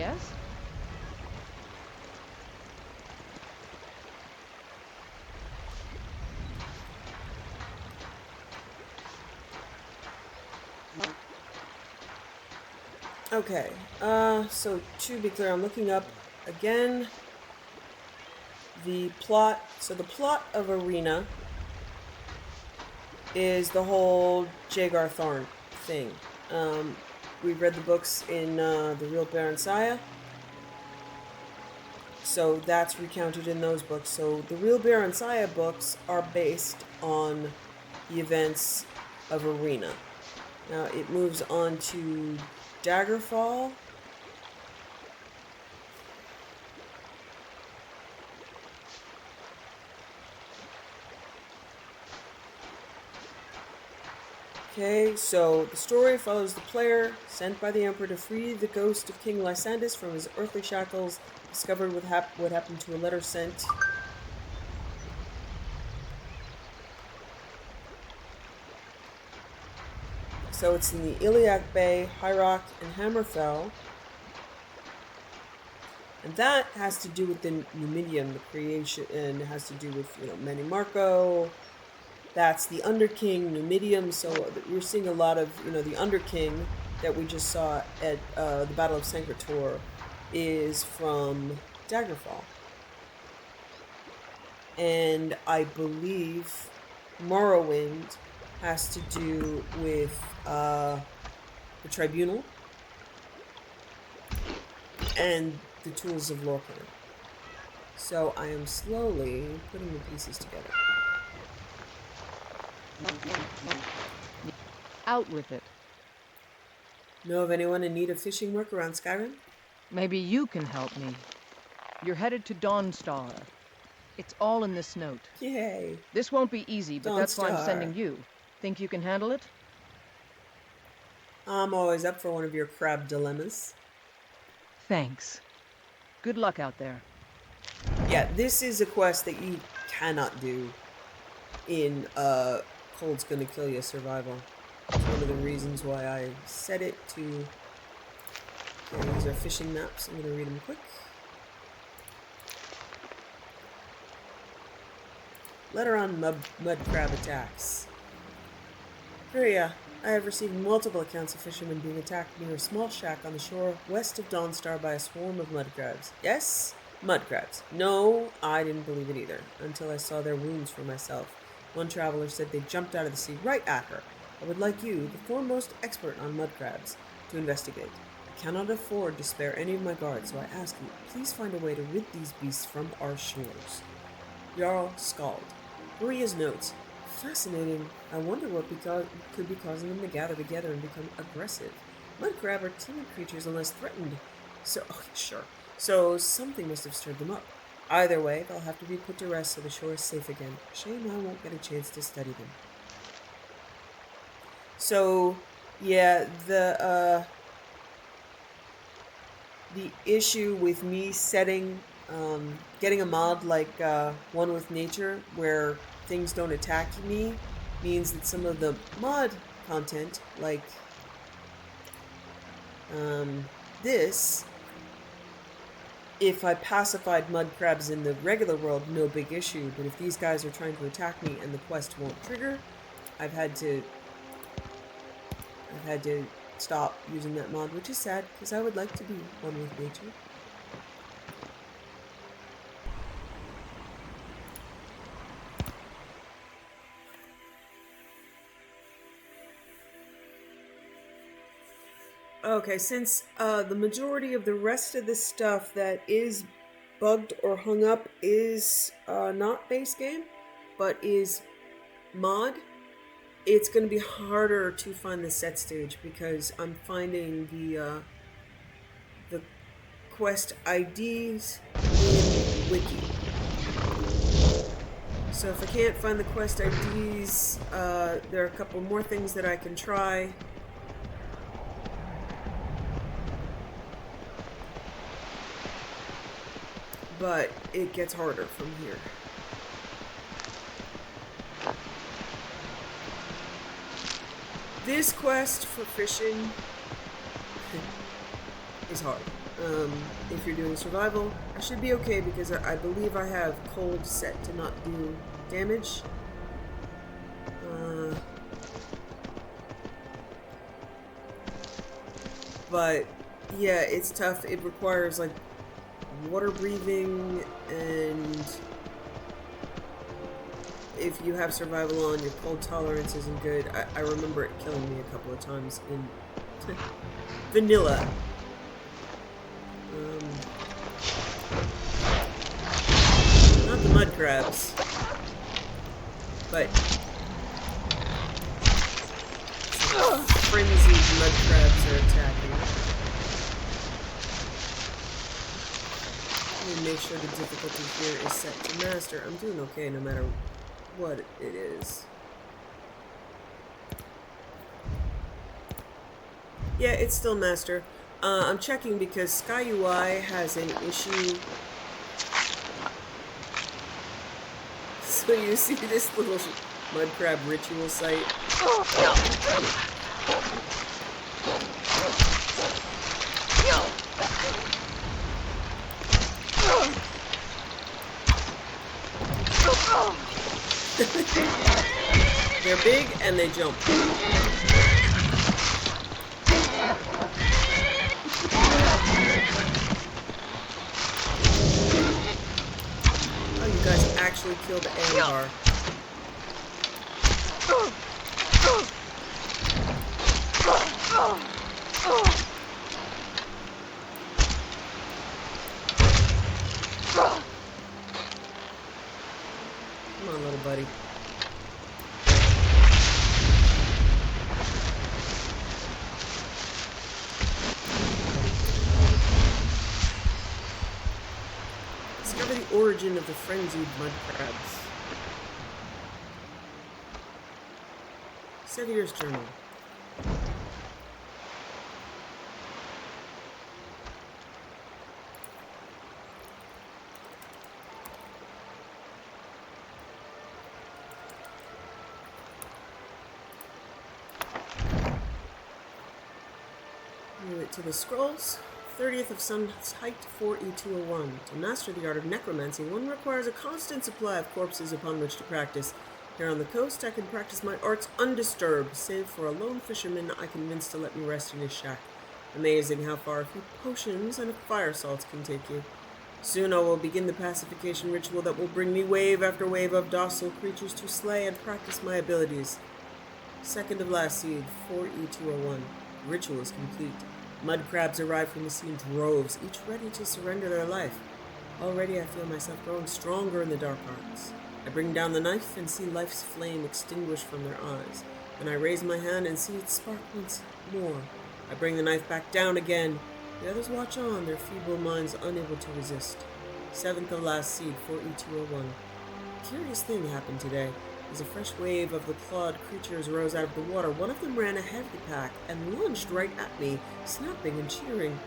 Yes? Okay, so to be clear, I'm looking up again the plot. So the plot of Arena is the whole Jagar Thorn thing. We've read the books in The Real Baron Saya, so that's recounted in those books. So the Real Baron Saya books are based on the events of Arena. Now it moves on to Daggerfall. Okay, so the story follows the player sent by the Emperor to free the ghost of King Lysandus from his earthly shackles, discovered what happened to a letter sent. So it's in the Iliac Bay, High Rock, and Hammerfell. And that has to do with the Numidium, the creation, and it has to do with, Manny Marco. That's the Underking, Numidium. So we're seeing a lot of, the Underking that we just saw at the Battle of Sancretor is from Daggerfall. And I believe Morrowind has to do with the Tribunal and the Tools of Lorcan. So I am slowly putting the pieces together. Out with it. Know of anyone in need of fishing work around Skyrim? Maybe you can help me. You're headed to Dawnstar. It's all in this note. Yay! This won't be easy, but that's why I'm Dawnstar. sending you. Think you can handle it? I'm always up for one of your crab dilemmas. Thanks. Good luck out there. Yeah, this is a quest that you cannot do in Cold's Gonna Kill You Survival. It's one of the reasons why I set it to... Okay, these are fishing maps. I'm going to read them quick. Letter on mud crab attacks. Furia, I have received multiple accounts of fishermen being attacked near a small shack on the shore west of Dawnstar by a swarm of mud crabs. Yes, mud crabs. No, I didn't believe it either, until I saw their wounds for myself. One traveler said they jumped out of the sea right at her. I would like you, the foremost expert on mud crabs, to investigate. I cannot afford to spare any of my guards, so I ask you, please find a way to rid these beasts from our shores. Jarl Skald. Maria's notes. Fascinating. I wonder what could be causing them to gather together and become aggressive. Mud crab are timid creatures unless threatened. So something must have stirred them up. Either way, they'll have to be put to rest so the shore is safe again. Shame I won't get a chance to study them. So, yeah, the issue with me setting, getting a mod like One with Nature, where things don't attack me, means that some of the mod content, like this, if I pacified mud crabs in the regular world, no big issue, but if these guys are trying to attack me and the quest won't trigger, I've had to stop using that mod, which is sad, because I would like to be one with nature. Okay, since the majority of the rest of the stuff that is bugged or hung up is not base game, but is mod, it's going to be harder to find the set stage because I'm finding the quest IDs in Wiki. So if I can't find the quest IDs, there are a couple more things that I can try. But it gets harder from here. This quest for fishing is hard. If you're doing survival, I should be okay because I believe I have cold set to not do damage. But yeah, it's tough. It requires like water breathing, and if you have survival on, your cold tolerance isn't good. I remember it killing me a couple of times in vanilla. Not the mud crabs, but frenzied mud crabs are attacking. Let me make sure the difficulty here is set to master. I'm doing okay no matter what it is. Yeah, it's still master. I'm checking because Sky UI has an issue. So you see this little mud crab ritual site? They're big and they jump. Oh, you guys actually killed the Ambar. Come on, little buddy. Discover the origin of the frenzied mud crabs. Sevier's Journal. Move it to the scrolls. 30th of Sun's Height 4E201. To master the art of necromancy, one requires a constant supply of corpses upon which to practice. Here on the coast, I can practice my arts undisturbed, save for a lone fisherman I convinced to let me rest in his shack. Amazing how far a few potions and fire salts can take you. Soon I will begin the pacification ritual that will bring me wave after wave of docile creatures to slay and practice my abilities. Second of last seed, 4E201. Ritual is complete. Mud crabs arrive from the sea in droves, each ready to surrender their life. Already I feel myself growing stronger in the dark arts. I bring down the knife and see life's flame extinguish from their eyes. Then I raise my hand and see it spark once more. I bring the knife back down again. The others watch on, their feeble minds unable to resist. Seventh of last seed, 4E201. A curious thing happened today. As a fresh wave of the clawed creatures rose out of the water, one of them ran ahead of the pack and lunged right at me, snapping and cheering.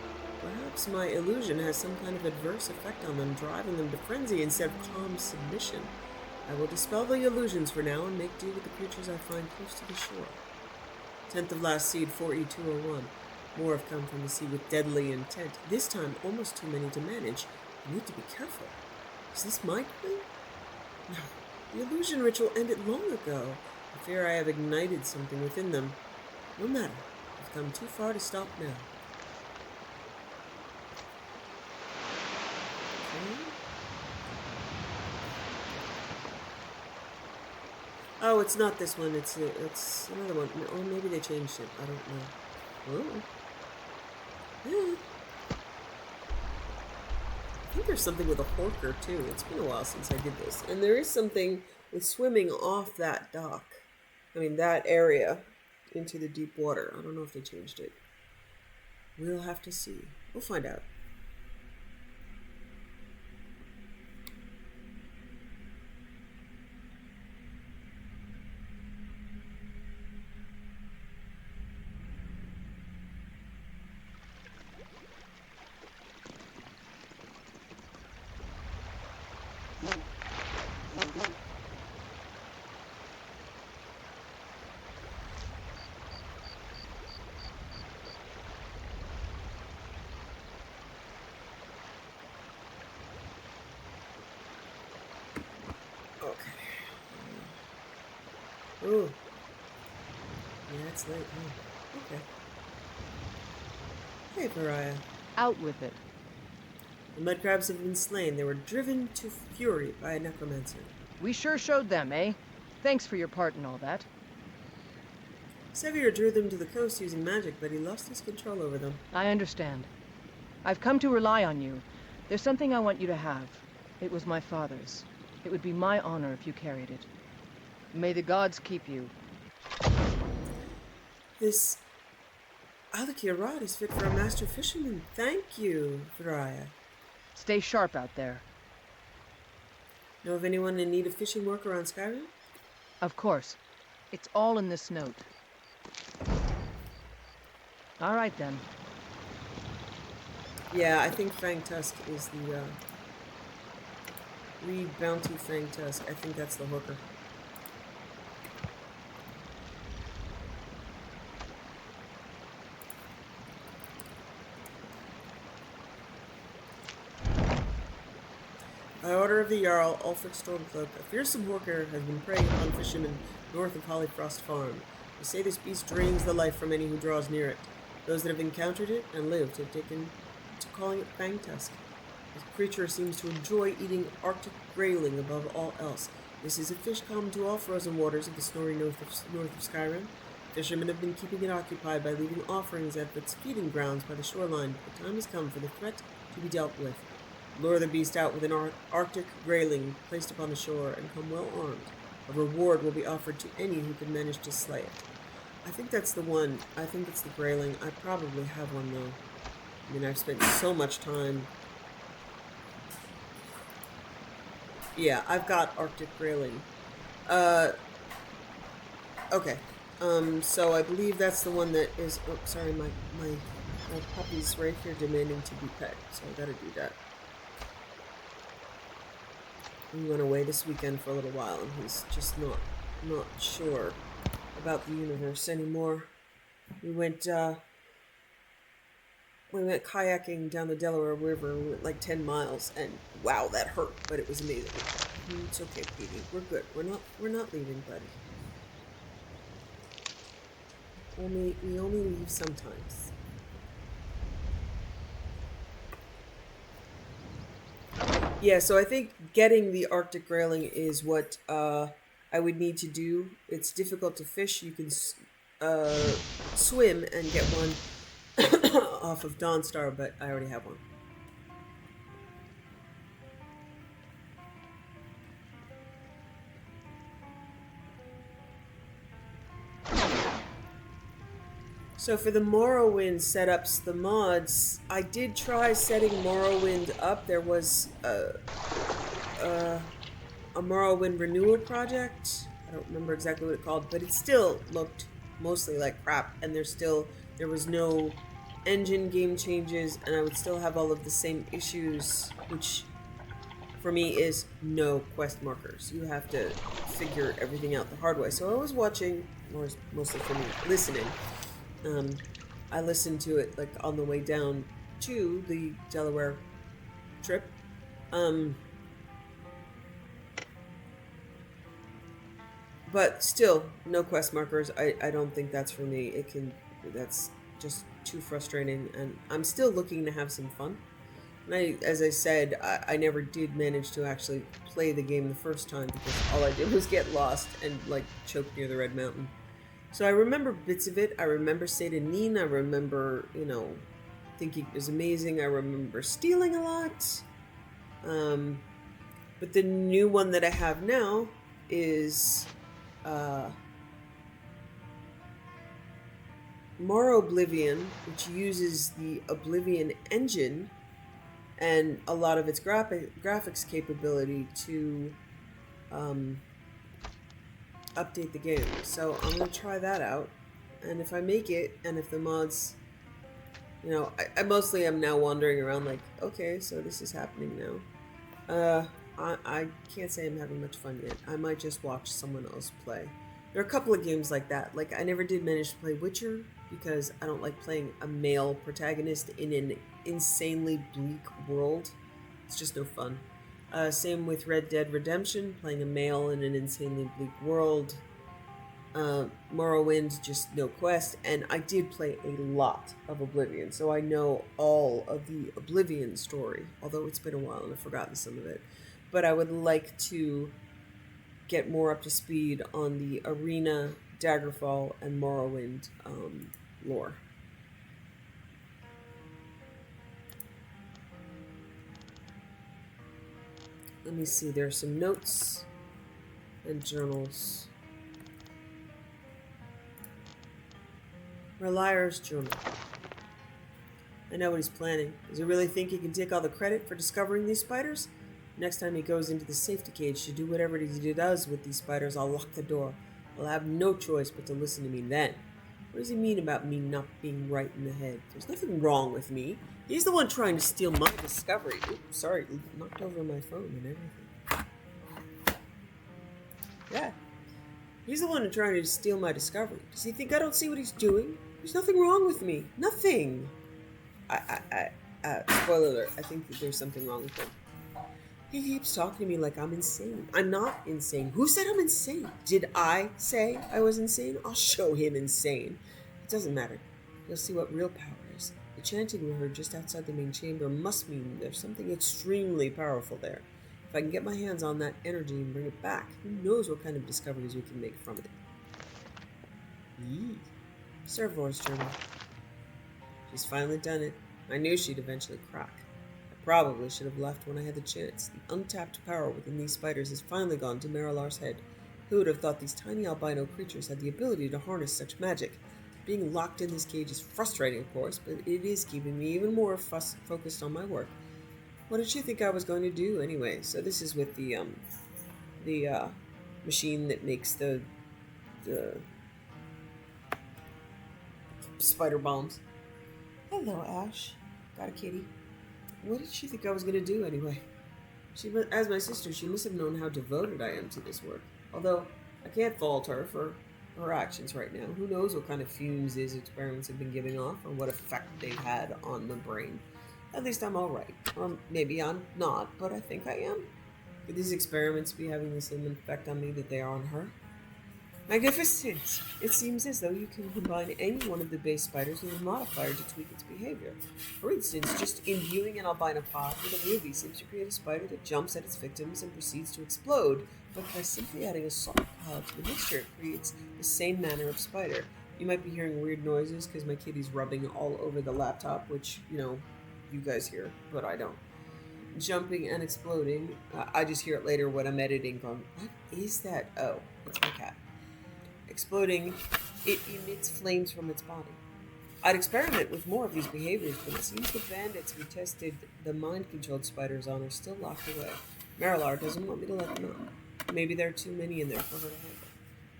Perhaps my illusion has some kind of adverse effect on them, driving them to frenzy instead of calm submission. I will dispel the illusions for now and make do with the creatures I find close to the shore. 10th of last seed, 4E201. More have come from the sea with deadly intent. This time, almost too many to manage. I need to be careful. Is this my queen? No. The illusion ritual ended long ago. I fear I have ignited something within them. No matter. I've come too far to stop now. Okay. Oh, it's not this one. It's another one. Or maybe they changed it. I don't know. Oh. Yeah. I think there's something with a horker too. It's been a while since I did this. And there is something with swimming off that dock. I mean, that area into the deep water. I don't know if they changed it. We'll have to see. We'll find out. Ooh. Yeah, it's late. Oh, okay. Hey, Pariah. Out with it. The mud crabs have been slain. They were driven to fury by a necromancer. We sure showed them, eh? Thanks for your part in all that. Sevier drew them to the coast using magic, but he lost his control over them. I understand. I've come to rely on you. There's something I want you to have. It was my father's. It would be my honor if you carried it. May the gods keep you. This Alakia rod is fit for a master fisherman. Thank you, Viraya. Stay sharp out there. Know of anyone in need of fishing work around Skyrim? Of course. It's all in this note. All right, then. Yeah, I think Fang Tusk is the, Reed Bounty Fang Tusk. I think that's the hooker. By order of the Jarl, Ulfric Stormcloak, a fearsome hooker has been preying upon fishermen north of Hollyfrost Farm. They say this beast drains the life from any who draws near it. Those that have encountered it and lived have taken to calling it Fangtusk. The creature seems to enjoy eating Arctic grayling above all else. This is a fish common to all frozen waters of the snowy north of Skyrim. Fishermen have been keeping it occupied by leaving offerings at its feeding grounds by the shoreline. The time has come for the threat to be dealt with. Lure the beast out with an Arctic grayling placed upon the shore and come well armed. A reward will be offered to any who can manage to slay it. I think that's the one. I think it's the grayling. I probably have one though. I mean, I've spent so much time. Yeah, I've got Arctic grayling. Okay. So I believe that's the one that is. Oh, sorry, my puppy's right here demanding to be pet, so I gotta do that. We went away this weekend for a little while, and he's just not sure about the universe anymore. We went kayaking down the Delaware River. We went like 10 miles, and wow, that hurt, but it was amazing. It's okay, Petey. We're good. We're not leaving, buddy. We only leave sometimes. Yeah, so I think getting the Arctic grayling is what I would need to do. It's difficult to fish. You can swim and get one off of Dawnstar, but I already have one. So for the Morrowind setups, the mods, I did try setting Morrowind up. There was a Morrowind renewal project. I don't remember exactly what it called, but it still looked mostly like crap, and there was no engine game changes, and I would still have all of the same issues, which for me is no quest markers. You have to figure everything out the hard way. So I was watching, or mostly for me, listening. I listened to it like on the way down to the Delaware trip. But still, no quest markers. I don't think that's for me. That's just too frustrating, and I'm still looking to have some fun. And as I said, I never did manage to actually play the game the first time because all I did was get lost and like choke near the Red Mountain. So I remember bits of it. I remember Satanin. I remember, thinking it was amazing. I remember stealing a lot. But the new one that I have now is More Oblivion, which uses the Oblivion engine and a lot of its graphics capability to update the game. So I'm going to try that out, and if I make it, and if the mods, I mostly am now wandering around like, okay, so this is happening now. I can't say I'm having much fun yet. I might just watch someone else play. There are a couple of games like that. Like, I never did manage to play Witcher because I don't like playing a male protagonist in an insanely bleak world. It's just no fun. Same with Red Dead Redemption, playing a male in an insanely bleak world. Morrowind, just no quest, and I did play a lot of Oblivion, so I know all of the Oblivion story, although it's been a while and I've forgotten some of it. But I would like to get more up to speed on the Arena, Daggerfall, and Morrowind lore. Let me see, there are some notes and journals. Reliar's journal. I know what he's planning. Does he really think he can take all the credit for discovering these spiders? Next time he goes into the safety cage to do whatever it is he does with these spiders, I'll lock the door. I'll have no choice but to listen to me then. What does he mean about me not being right in the head? There's nothing wrong with me. He's the one trying to steal my discovery. Oops, sorry, knocked over my phone and everything. Yeah. He's the one trying to steal my discovery. Does he think I don't see what he's doing? There's nothing wrong with me. Nothing. Spoiler alert, I think that there's something wrong with him. He keeps talking to me like I'm insane. I'm not insane. Who said I'm insane? Did I say I was insane? I'll show him insane. It doesn't matter. You'll see what real power is. The chanting we heard just outside the main chamber must mean there's something extremely powerful there. If I can get my hands on that energy and bring it back, who knows what kind of discoveries we can make from it. Yee. Servor's journal. She's finally done it. I knew she'd eventually crack. I probably should have left when I had the chance. The untapped power within these spiders has finally gone to Marilar's head. Who would have thought these tiny albino creatures had the ability to harness such magic? Being locked in this cage is frustrating, of course, but it is keeping me even more focused on my work. What did she think I was going to do anyway? So this is with the machine that makes the spider bombs. Hello, Ash. Got a kitty. What did she think I was going to do anyway? As my sister, she must have known how devoted I am to this work. Although, I can't fault her for her actions right now. Who knows what kind of fumes these experiments have been giving off, or what effect they've had on the brain. At least I'm alright. Or maybe I'm not, but I think I am. Could these experiments be having the same effect on me that they are on her? Magnificent! It seems as though you can combine any one of the base spiders with a modifier to tweak its behavior. For instance, just imbuing an albino pod with a ruby seems to create a spider that jumps at its victims and proceeds to explode, but by simply adding a salt pod to the mixture, it creates the same manner of spider. You might be hearing weird noises because my kitty's rubbing all over the laptop, which, you guys hear, but I don't. Jumping and exploding. I just hear it later when I'm editing going, what is that? Oh, it's my cat. Exploding, it emits flames from its body. I'd experiment with more of these behaviors, but it seems the bandits we tested the mind-controlled spiders on are still locked away. Marilar doesn't want me to let them out. Maybe there are too many in there for her to handle.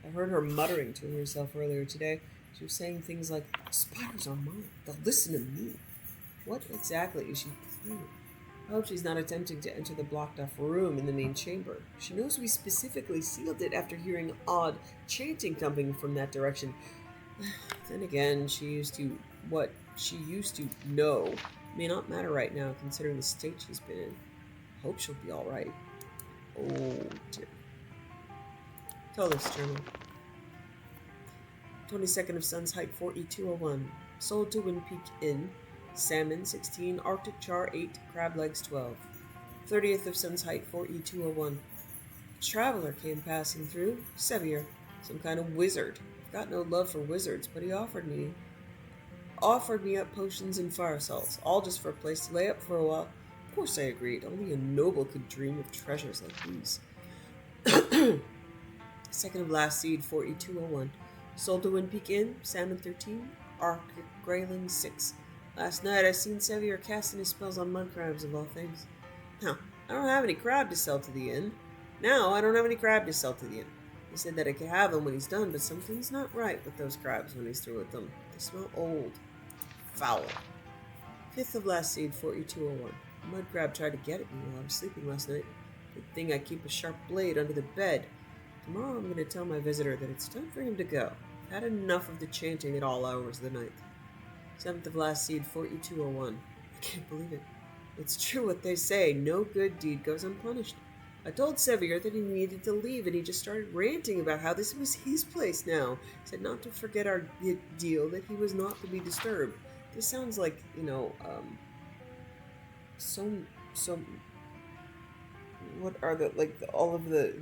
I heard her muttering to herself earlier today. She was saying things like, spiders are mine. They'll listen to me. What exactly is she planning? I hope she's not attempting to enter the blocked-off room in the main chamber. She knows we specifically sealed it after hearing odd chanting coming from that direction. Then again, what she used to know may not matter right now, considering the state she's been in. Hope she'll be alright. Oh, dear. Tell this journal. 22nd of Sun's Height 4E201. Sold to Wind Peak Inn. Salmon 16, Arctic Char 8, Crab Legs 12. 30th of Sun's Height 4E201. A traveler came passing through. Sevier, some kind of wizard. I've got no love for wizards, but he offered me up potions and fire salts, all just for a place to lay up for a while. Of course I agreed. Only a noble could dream of treasures like these. 2nd of Last Seed 4E201. Sold to Wind Peak Inn. Salmon 13, Arctic Grayling 6. Last night I seen Sevier casting his spells on mud crabs of all things. Now, I don't have any crab to sell to the inn. He said that I could have them when he's done, but something's not right with those crabs when he's through with them. They smell old. Foul. 5th of Last Seed 4E201. A mud crab tried to get at me while I was sleeping last night. Good thing I keep a sharp blade under the bed. Tomorrow I'm going to tell my visitor that it's time for him to go. I've had enough of the chanting at all hours of the night. 7th of Last Seed 4E201. I can't believe it. It's true what they say. No good deed goes unpunished. I told Sevier that he needed to leave, and he just started ranting about how this was his place now. Said not to forget our deal, that he was not to be disturbed. This sounds like, some what are all of the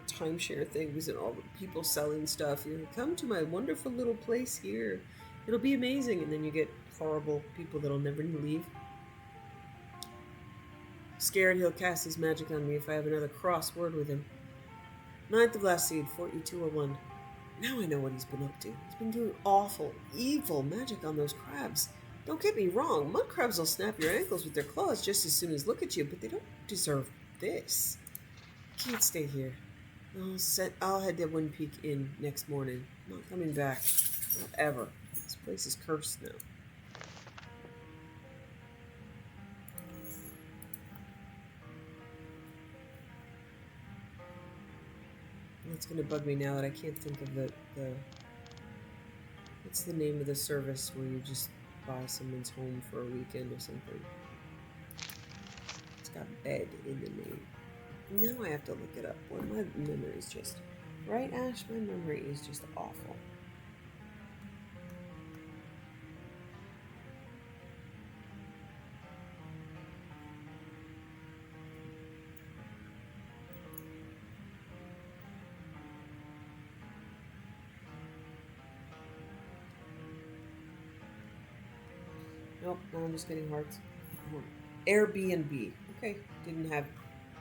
timeshare things and all the people selling stuff. Come to my wonderful little place here. It'll be amazing. And then you get horrible people that'll never leave. Scared he'll cast his magic on me if I have another cross word with him. 9th of last seed, 4201. Now I know what he's been up to. He's been doing awful, evil magic on those crabs. Don't get me wrong, mud crabs will snap your ankles with their claws just as soon as look at you, but they don't deserve this. I can't stay here. I'll head to Wind Peak Inn next morning. I'm not coming back. Not ever. This place is cursed now. That's gonna bug me now that I can't think of the what's the name of the service where you just buy someone's home for a weekend or something. It's got bed in the name. Now I have to look it up. Boy, my memory is just... Right, Ash? My memory is just awful. Nope, now I'm just getting hearts. Airbnb. Okay, didn't have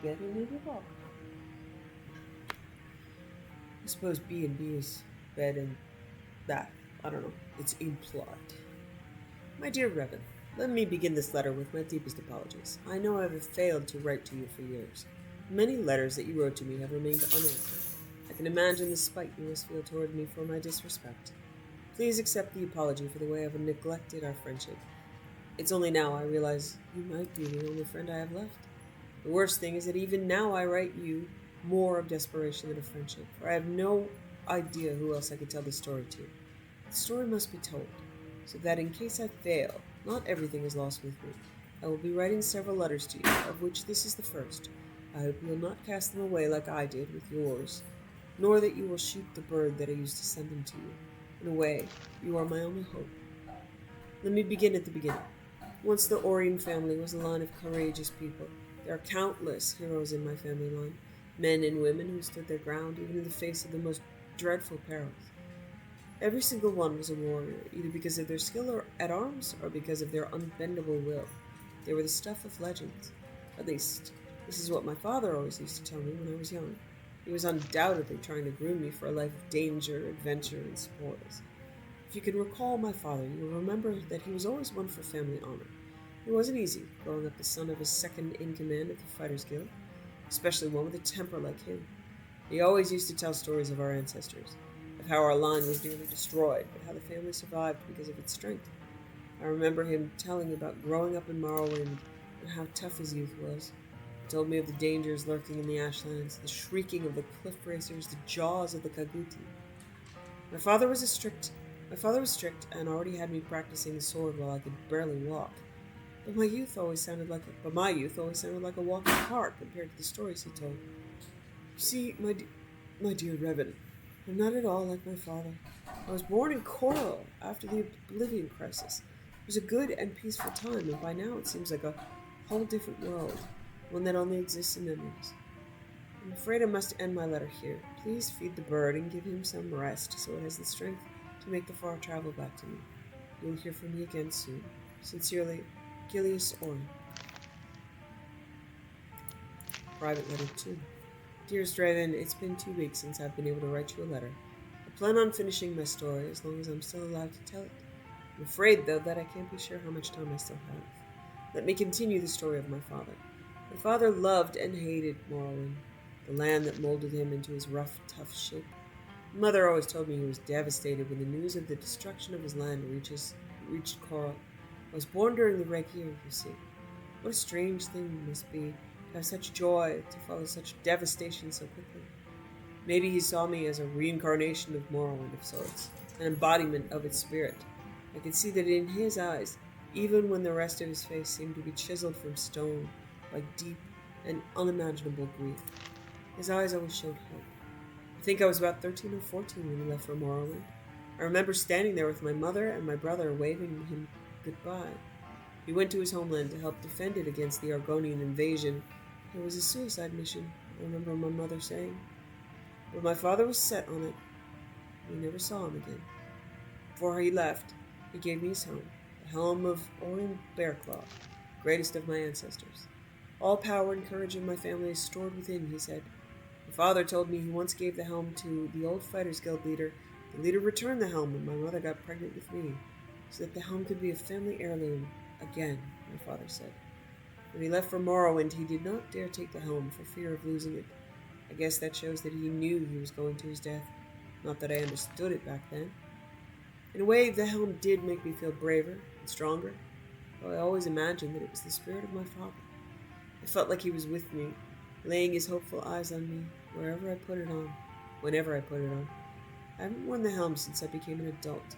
bed in it at all. I suppose B&B is bed and bath. I don't know. It's implied. My dear Revan, let me begin this letter with my deepest apologies. I know I have failed to write to you for years. Many letters that you wrote to me have remained unanswered. I can imagine the spite you must feel toward me for my disrespect. Please accept the apology for the way I've neglected our friendship. It's only now I realize you might be the only friend I have left. The worst thing is that even now I write you more of desperation than of friendship, for I have no idea who else I could tell this story to. The story must be told, so that in case I fail, not everything is lost with me. I will be writing several letters to you, of which this is the first. I hope you will not cast them away like I did with yours, nor that you will shoot the bird that I used to send them to you. In a way, you are my only hope. Let me begin at the beginning. Once the Orion family was a line of courageous people. There are countless heroes in my family line, men and women who stood their ground even in the face of the most dreadful perils. Every single one was a warrior, either because of their skill at arms or because of their unbendable will. They were the stuff of legends. At least, this is what my father always used to tell me when I was young. He was undoubtedly trying to groom me for a life of danger, adventure, and spoils. If you can recall my father, you will remember that he was always one for family honor. It wasn't easy, growing up the son of a second-in-command of the Fighters Guild, especially one with a temper like him. He always used to tell stories of our ancestors, of how our line was nearly destroyed, but how the family survived because of its strength. I remember him telling about growing up in Morrowind and how tough his youth was. He told me of the dangers lurking in the Ashlands, the shrieking of the cliff racers, the jaws of the Kaguti. My father was strict and already had me practicing the sword while I could barely walk. But my youth always sounded like a walking park compared to the stories he told. You see, my dear Revan, I'm not at all like my father. I was born in Coral after the Oblivion Crisis. It was a good and peaceful time, and by now it seems like a whole different world, one that only exists in memories. I'm afraid I must end my letter here. Please feed the bird and give him some rest so it has the strength to make the far travel back to me. You will hear from me again soon. Sincerely, Gilius Orn. Private letter 2. Dearest Draven, it's been 2 weeks since I've been able to write you a letter. I plan on finishing my story as long as I'm still allowed to tell it. I'm afraid, though, that I can't be sure how much time I still have. Let me continue the story of my father. My father loved and hated Morrowind, the land that molded him into his rough, tough shape. Mother always told me he was devastated when the news of the destruction of his land reached Coral. I was born during the Red Year, you see. What a strange thing it must be to have such joy, to follow such devastation so quickly. Maybe he saw me as a reincarnation of Morrowind of sorts, an embodiment of its spirit. I could see that in his eyes, even when the rest of his face seemed to be chiseled from stone by deep and unimaginable grief, His eyes always showed hope. I think I was about 13 or 14 when we left for Morrowind. I remember standing there with my mother and my brother waving him goodbye. He went to his homeland to help defend it against the Argonian invasion. It was a suicide mission, I remember my mother saying. But my father was set on it. We never saw him again. Before he left, he gave me his home, the helm of Orin Bearclaw, greatest of my ancestors. All power and courage of my family is stored within, he said. My father told me he once gave the helm to the old Fighters Guild leader. The leader returned the helm when my mother got pregnant with me, so that the helm could be a family heirloom again, my father said. When he left for Morrowind, he did not dare take the helm for fear of losing it. I guess that shows that he knew he was going to his death. Not that I understood it back then. In a way, the helm did make me feel braver and stronger, though I always imagined that it was the spirit of my father. I felt like he was with me, laying his hopeful eyes on me wherever I put it on, whenever I put it on. I haven't worn the helm since I became an adult.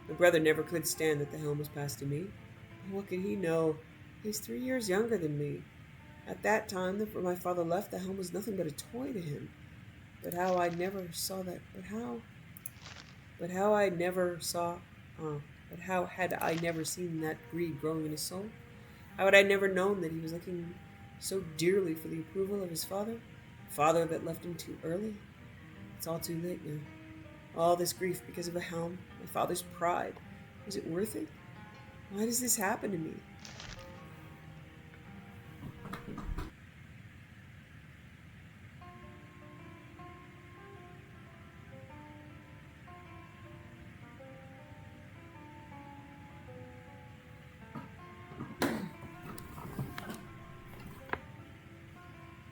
My brother never could stand that the helm was passed to me. And what could he know? He's 3 years younger than me. At that time, when my father left, the helm was nothing but a toy to him. But how I never saw that. But how had I never seen that greed growing in his soul? How had I never known that he was looking so dearly for the approval of his father? A father that left him too early? It's all too late now. All this grief because of a helm, my father's pride. Was it worth it? Why does this happen to me?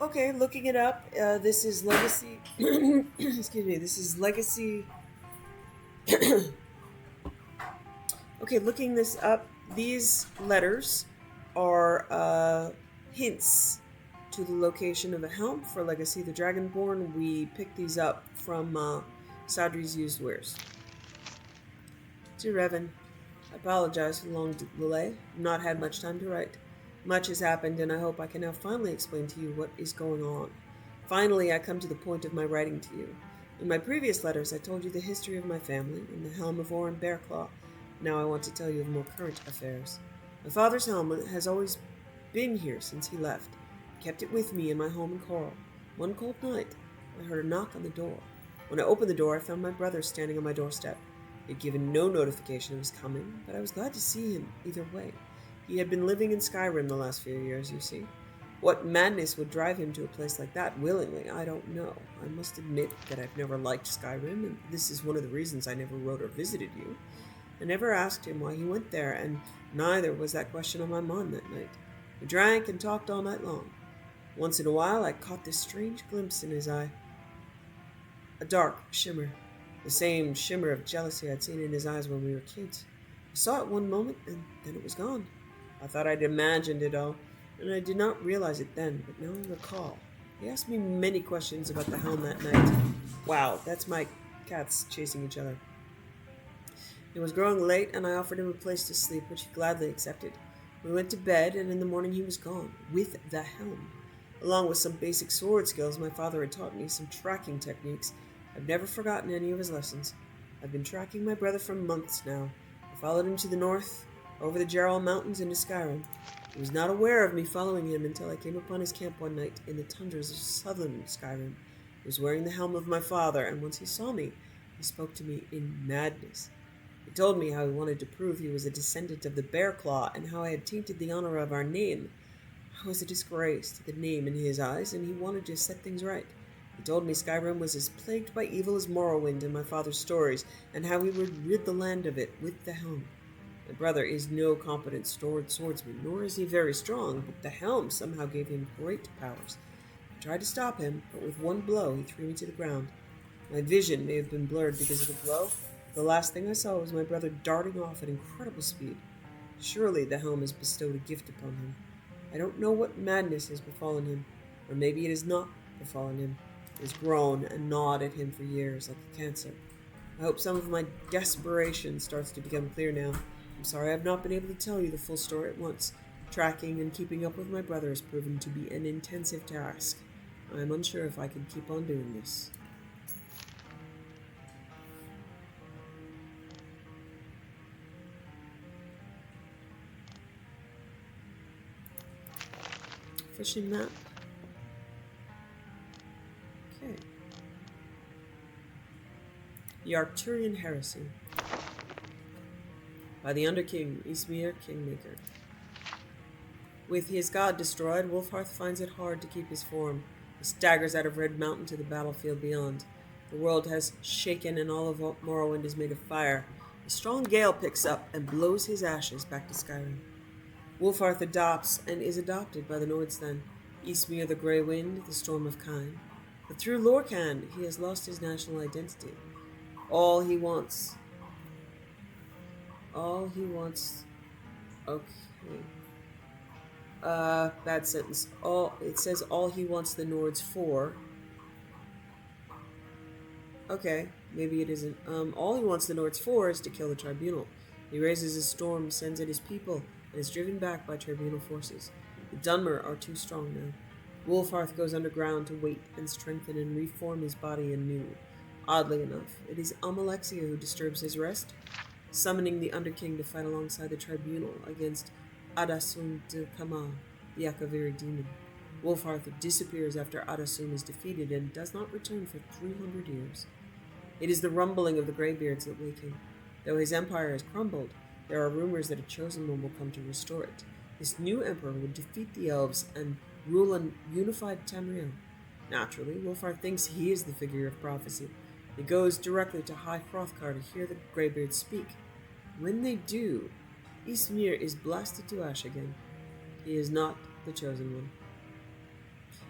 Okay, looking it up. This is Legacy. Excuse me. This is Legacy. Okay, looking this up. These letters are hints to the location of a helm for Legacy the Dragonborn. We picked these up from Sadri's Used Wares. To Revan, I apologize for the long delay. I've not had much time to write. Much has happened, and I hope I can now finally explain to you what is going on. Finally, I come to the point of my writing to you. In my previous letters, I told you the history of my family and the helm of Orin Bearclaw. Now I want to tell you of more current affairs. My father's helm has always been here since he left. I kept it with me in my home in Coral. One cold night, I heard a knock on the door. When I opened the door, I found my brother standing on my doorstep. He had given no notification of his coming, but I was glad to see him either way. He had been living in Skyrim the last few years, you see. What madness would drive him to a place like that willingly, I don't know. I must admit that I've never liked Skyrim, and this is one of the reasons I never wrote or visited you. I never asked him why he went there, and neither was that question on my mind that night. We drank and talked all night long. Once in a while, I caught this strange glimpse in his eye. A dark shimmer. The same shimmer of jealousy I'd seen in his eyes when we were kids. I saw it one moment, and then it was gone. I thought I'd imagined it all, and I did not realize it then, but now I recall. He asked me many questions about the helm that night. Wow, that's my cats chasing each other. It was growing late, and I offered him a place to sleep, which he gladly accepted. We went to bed, and in the morning he was gone, with the helm. Along with some basic sword skills my father had taught me, some tracking techniques. I've never forgotten any of his lessons. I've been tracking my brother for months now. I followed him to the north, over the Jarl Mountains into Skyrim. He was not aware of me following him until I came upon his camp one night in the tundras of southern Skyrim. He was wearing the helm of my father, and once he saw me, he spoke to me in madness. He told me how he wanted to prove he was a descendant of the Bearclaw, and how I had tainted the honor of our name. I was a disgrace to the name in his eyes, and he wanted to set things right. He told me Skyrim was as plagued by evil as Morrowind in my father's stories, and how he would rid the land of it with the helm. My brother is no competent swordsman, nor is he very strong, but the helm somehow gave him great powers. I tried to stop him, but with one blow he threw me to the ground. My vision may have been blurred because of the blow. The last thing I saw was my brother darting off at incredible speed. Surely the helm has bestowed a gift upon him. I don't know what madness has befallen him, or maybe it has not befallen him. It has grown and gnawed at him for years like a cancer. I hope some of my desperation starts to become clear now. I'm sorry I've not been able to tell you the full story at once. Tracking and keeping up with my brother has proven to be an intensive task. I'm unsure if I can keep on doing this. Fishing map. Okay. The Arcturian Heresy. By the Underking, Ysmir Kingmaker. With his god destroyed, Wolfhearth finds it hard to keep his form. He staggers out of Red Mountain to the battlefield beyond. The world has shaken and all of Morrowind is made of fire. A strong gale picks up and blows his ashes back to Skyrim. Wolfhearth adopts and is adopted by the Nords then. Ysmir the Grey Wind, the Storm of Kine. But through Lorkhan, he has lost his national identity. All he wants. Okay. Bad sentence. It says all he wants the Nords for. Okay, maybe it isn't. All he wants the Nords for is to kill the Tribunal. He raises a storm, sends in his people, and is driven back by Tribunal forces. The Dunmer are too strong now. Wolfhearth goes underground to wait and strengthen and reform his body anew. Oddly enough, it is Amalexia who disturbs his rest, summoning the Underking to fight alongside the Tribunal against Adasum de Kama, the Akaviri demon. Wolfhearth disappears after Adasum is defeated and does not return for 300 years. It is the rumbling of the Greybeards that wake him. Though his empire has crumbled, there are rumors that a chosen one will come to restore it. This new emperor would defeat the elves and rule a unified Tamriel. Naturally, Wolfhearth thinks he is the figure of prophecy. He goes directly to High Hrothgar to hear the Greybeards speak. When they do, Ysmir is blasted to ash again. He is not the chosen one.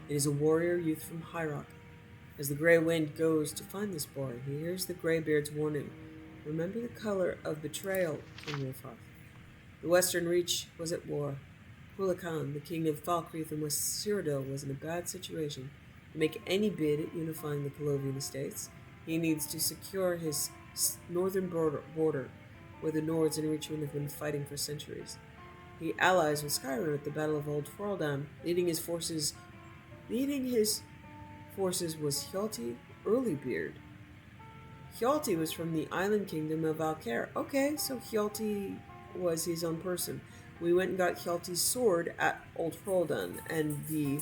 It is a warrior youth from High Rock. As the Grey Wind goes to find this boy, he hears the Greybeard's warning. Remember the color of betrayal, King Wolfhearth. The Western Reach was at war. Kulakan, the king of Falkreath and West Cyrodiil, was in a bad situation. To make any bid at unifying the Colovian estates, he needs to secure his northern border, where the Nords and Reachmen have been fighting for centuries. He allies with Skyrim at the Battle of Old Thraldam, leading his forces was Hjalti Earlybeard. Hjalti was from the island kingdom of Valkyr. Okay, so Hjalti was his own person. We went and got Hjalti's sword at Old Thraldam, and the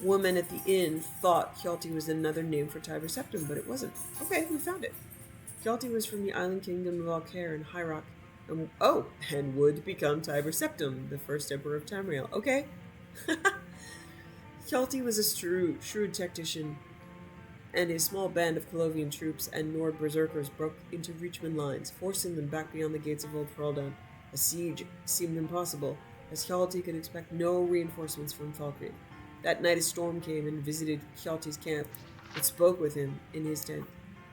woman at the inn thought Hjalti was another name for Tiber Septim, but it wasn't. Okay, we found it. Hjalti was from the island kingdom of Valkyr and High Rock, and would become Tiber Septim, the first emperor of Tamriel. Okay. Hjalti was a shrewd tactician, and his small band of Colovian troops and Nord berserkers broke into Reachman lines, forcing them back beyond the gates of Old Thraldam. A siege seemed impossible, as Hjalti could expect no reinforcements from Falkreath. That night a storm came and visited Hjalti's camp. It spoke with him in his tent.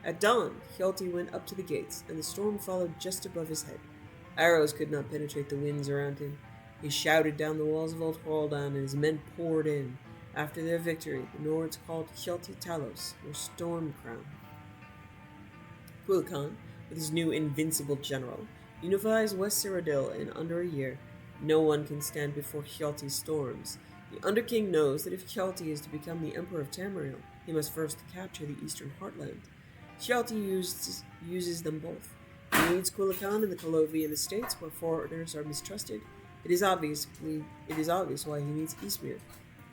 At dawn, Hjalti went up to the gates, and the storm followed just above his head. Arrows could not penetrate the winds around him. He shouted down the walls of Old Thraldam, and his men poured in. After their victory, the Nords called Hjalti Talos, or Storm Crown. Kulakan, with his new invincible general, unifies West Cyrodiil in under a year. No one can stand before Hjalti's storms. The Underking knows that if Hjalti is to become the Emperor of Tamriel, he must first capture the Eastern Heartland. Hjalti uses them both. He needs Kulakan and the Colovian estates, where foreigners are mistrusted. It is obvious why he needs Ysmir.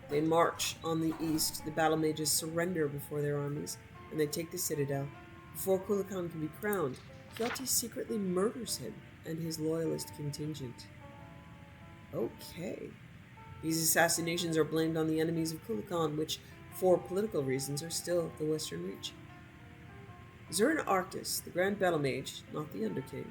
They march on the east, the battle mages surrender before their armies, and they take the citadel. Before Kulakan can be crowned, Hjalti secretly murders him and his loyalist contingent. Okay. These assassinations are blamed on the enemies of Kulakan, which, for political reasons, are still the Western Reach. Zurin Arctis, the Grand Battle Mage, not the Underking,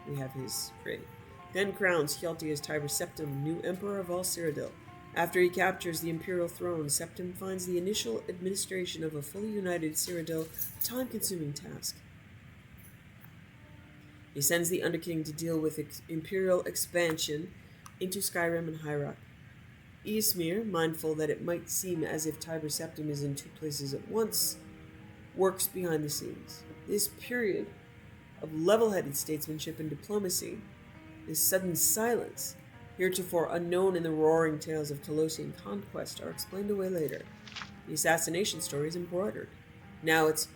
we have his grade, then crowns Hjalti as Tiber Septim, new Emperor of all Cyrodiil. After he captures the imperial throne, Septim finds the initial administration of a fully united Cyrodiil a time-consuming task. He sends the Underking to deal with imperial expansion into Skyrim and High Rock. Ysmir, mindful that it might seem as if Tiber Septim is in two places at once, works behind the scenes. This period of level-headed statesmanship and diplomacy, this sudden silence, heretofore unknown in the roaring tales of Talosian conquest, are explained away later. The assassination story is embroidered. Now it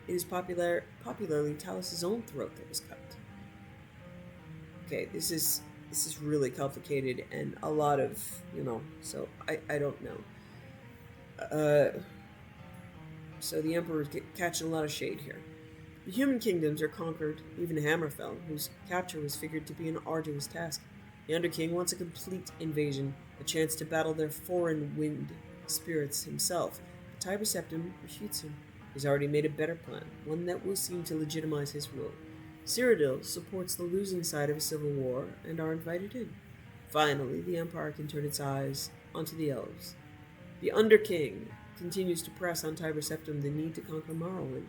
is popularly Talos' own throat that was cut. Okay, this is really complicated and a lot of, so I don't know. So the Emperor's catching a lot of shade here. The human kingdoms are conquered, even Hammerfell, whose capture was figured to be an arduous task. The Underking wants a complete invasion, a chance to battle their foreign wind spirits himself, but Tiber Septim refutes him. He's already made a better plan, one that will seem to legitimize his rule. Cyrodiil supports the losing side of a civil war and are invited in. Finally, the Empire can turn its eyes onto the elves. The Underking continues to press on Tiber Septim the need to conquer Morrowind.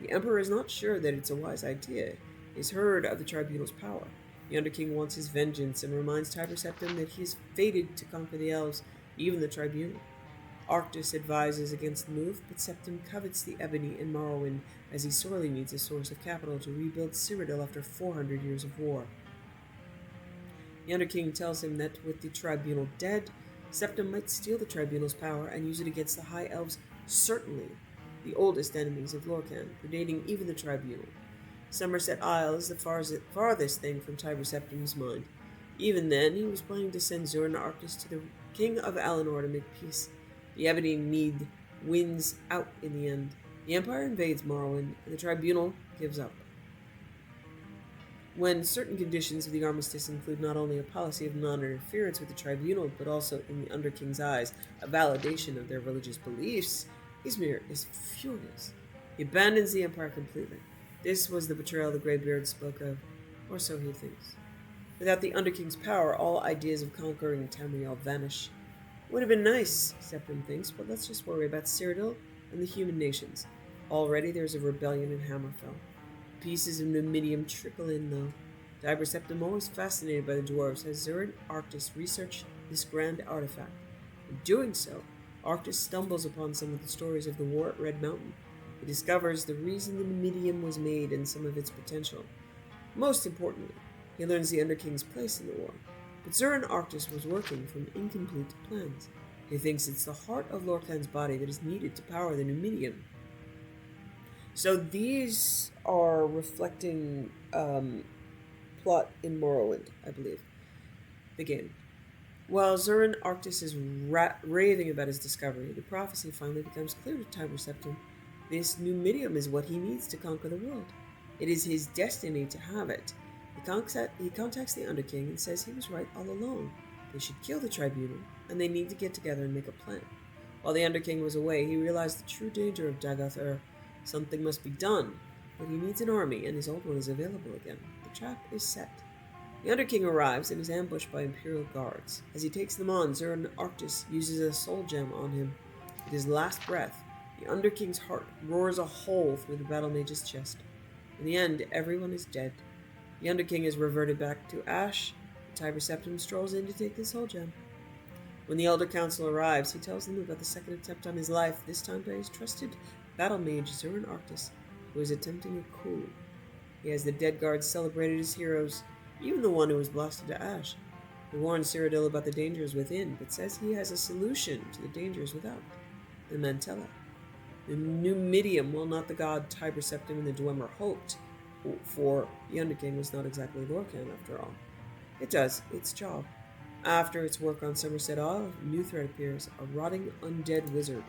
The Emperor is not sure that it's a wise idea. He's heard of the Tribunal's power. The Underking wants his vengeance and reminds Tiber Septim that he is fated to conquer the elves, even the Tribunal. Arctis advises against the move, but Septim covets the ebony in Morrowind as he sorely needs a source of capital to rebuild Cyrodiil after 400 years of war. The Underking tells him that with the Tribunal dead, Septim might steal the Tribunal's power and use it against the High Elves, certainly the oldest enemies of Lorkhan, predating even the Tribunal. Somerset Isle is the farthest thing from Tiber Septim's mind. Even then, he was planning to send Zoran Arctis to the King of Alinor to make peace. The Ebony need wins out in the end. The Empire invades Morrowind, and the Tribunal gives up. When certain conditions of the armistice include not only a policy of non-interference with the Tribunal, but also, in the Underking's eyes, a validation of their religious beliefs, Izmir is furious. He abandons the Empire completely. This was the betrayal the Greybeard spoke of, or so he thinks. Without the Underking's power, all ideas of conquering Tamriel vanish. Would have been nice, Septim thinks, but let's just worry about Cyrodiil and the human nations. Already there's a rebellion in Hammerfell. Pieces of Numidium trickle in, though. Tiber Septim, always fascinated by the dwarves, has Zoran Arctis research this grand artifact. In doing so, Arctis stumbles upon some of the stories of the war at Red Mountain. He discovers the reason the Numidium was made and some of its potential. Most importantly, he learns the Underking's place in the war. But Zoran Arctis was working from incomplete plans. He thinks it's the heart of Lorkhan's body that is needed to power the Numidium. So these are reflecting plot in Morrowind, I believe, the game. While Zoran Arctis is raving about his discovery, the prophecy finally becomes clear to Tiber Septim. This Numidium is what he needs to conquer the world. It is his destiny to have it. He contacts the Underking and says he was right all along. They should kill the Tribunal, and they need to get together and make a plan. While the Underking was away, he realized the true danger of Dagoth. Something must be done, but he needs an army, and his old one is available again. The trap is set. The Underking arrives and is ambushed by Imperial guards. As he takes them on, Zoran Arctis uses a soul gem on him. With his last breath, the Underking's heart roars a hole through the battle mage's chest. In the end, everyone is dead. The Underking is reverted back to ash. Tiber Septim strolls in to take the soul gem. When the Elder Council arrives, he tells them about the second attempt on his life, this time by his trusted battle mage Zoran Arctis, who is attempting a coup. He has the dead guards celebrated as heroes, even the one who was blasted to ash. He warns Cyrodiil about the dangers within, but says he has a solution to the dangers without. The Mantella. The Numidium, while not the god Tiber Septim and the Dwemer hoped, for the Underking was not exactly Lorkhan after all. It does its job. After its work on Somerset Isle, a new threat appears, a rotting undead wizard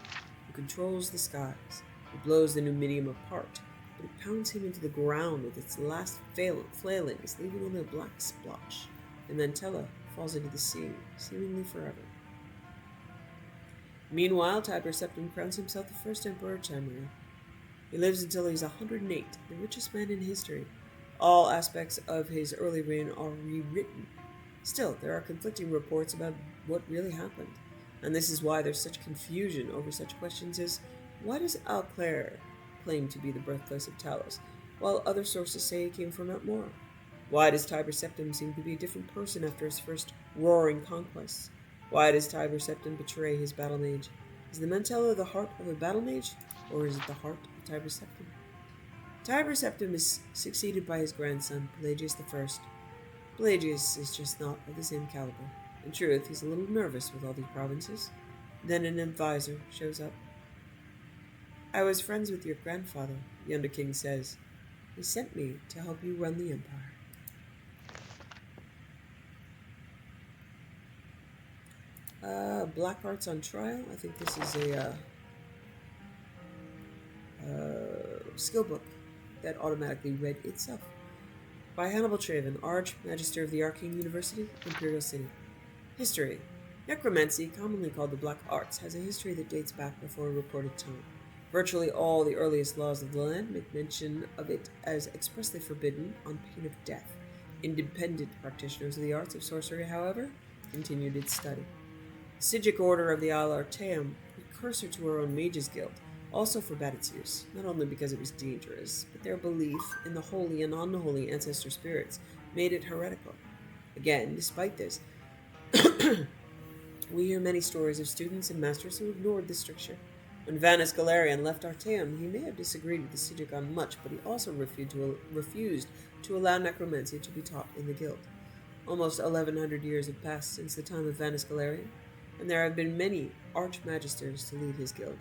who controls the skies. It blows the Numidium apart, but it pounds him into the ground with its last flailings, leaving only a black splotch. And Mantella falls into the sea, seemingly forever. Meanwhile, Tiber Septim crowns himself the first Emperor of Tamriel. He lives until he's 108, the richest man in history. All aspects of his early reign are rewritten. Still, there are conflicting reports about what really happened, and this is why there's such confusion over such questions as, why does Alclair claim to be the birthplace of Talos, while other sources say he came from Mount Mora? Why does Tiber Septim seem to be a different person after his first roaring conquests? Why does Tiber Septim betray his battle mage? Is the Mantella the heart of a battle mage, or is it the heart of Tiber Septim? Tiber Septim is succeeded by his grandson, Pelagius I. Pelagius is just not of the same caliber. In truth, he's a little nervous with all these provinces. Then an advisor shows up. I was friends with your grandfather, the Underking says. He sent me to help you run the Empire. Black Arts on Trial. I think this is a skill book that automatically read itself. By Hannibal Traven, Arch-Magister of the Arcane University, Imperial City. History. Necromancy, commonly called the Black Arts, has a history that dates back before recorded time. Virtually all the earliest laws of the land make mention of it as expressly forbidden on pain of death. Independent practitioners of the arts of sorcery, however, continued its study. Sigic Order of the Alarteum, precursor to our own Mages Guild, also forbade its use, not only because it was dangerous, but their belief in the holy and unholy ancestor spirits made it heretical. Again, despite this, we hear many stories of students and masters who ignored this stricture. When Vanus Galerian left Arteum, he may have disagreed with the Sigic on much, but he also refused to allow necromancy to be taught in the guild. Almost 1100 years have passed since the time of Vanus Galerian, and there have been many arch-magisters to lead his guild.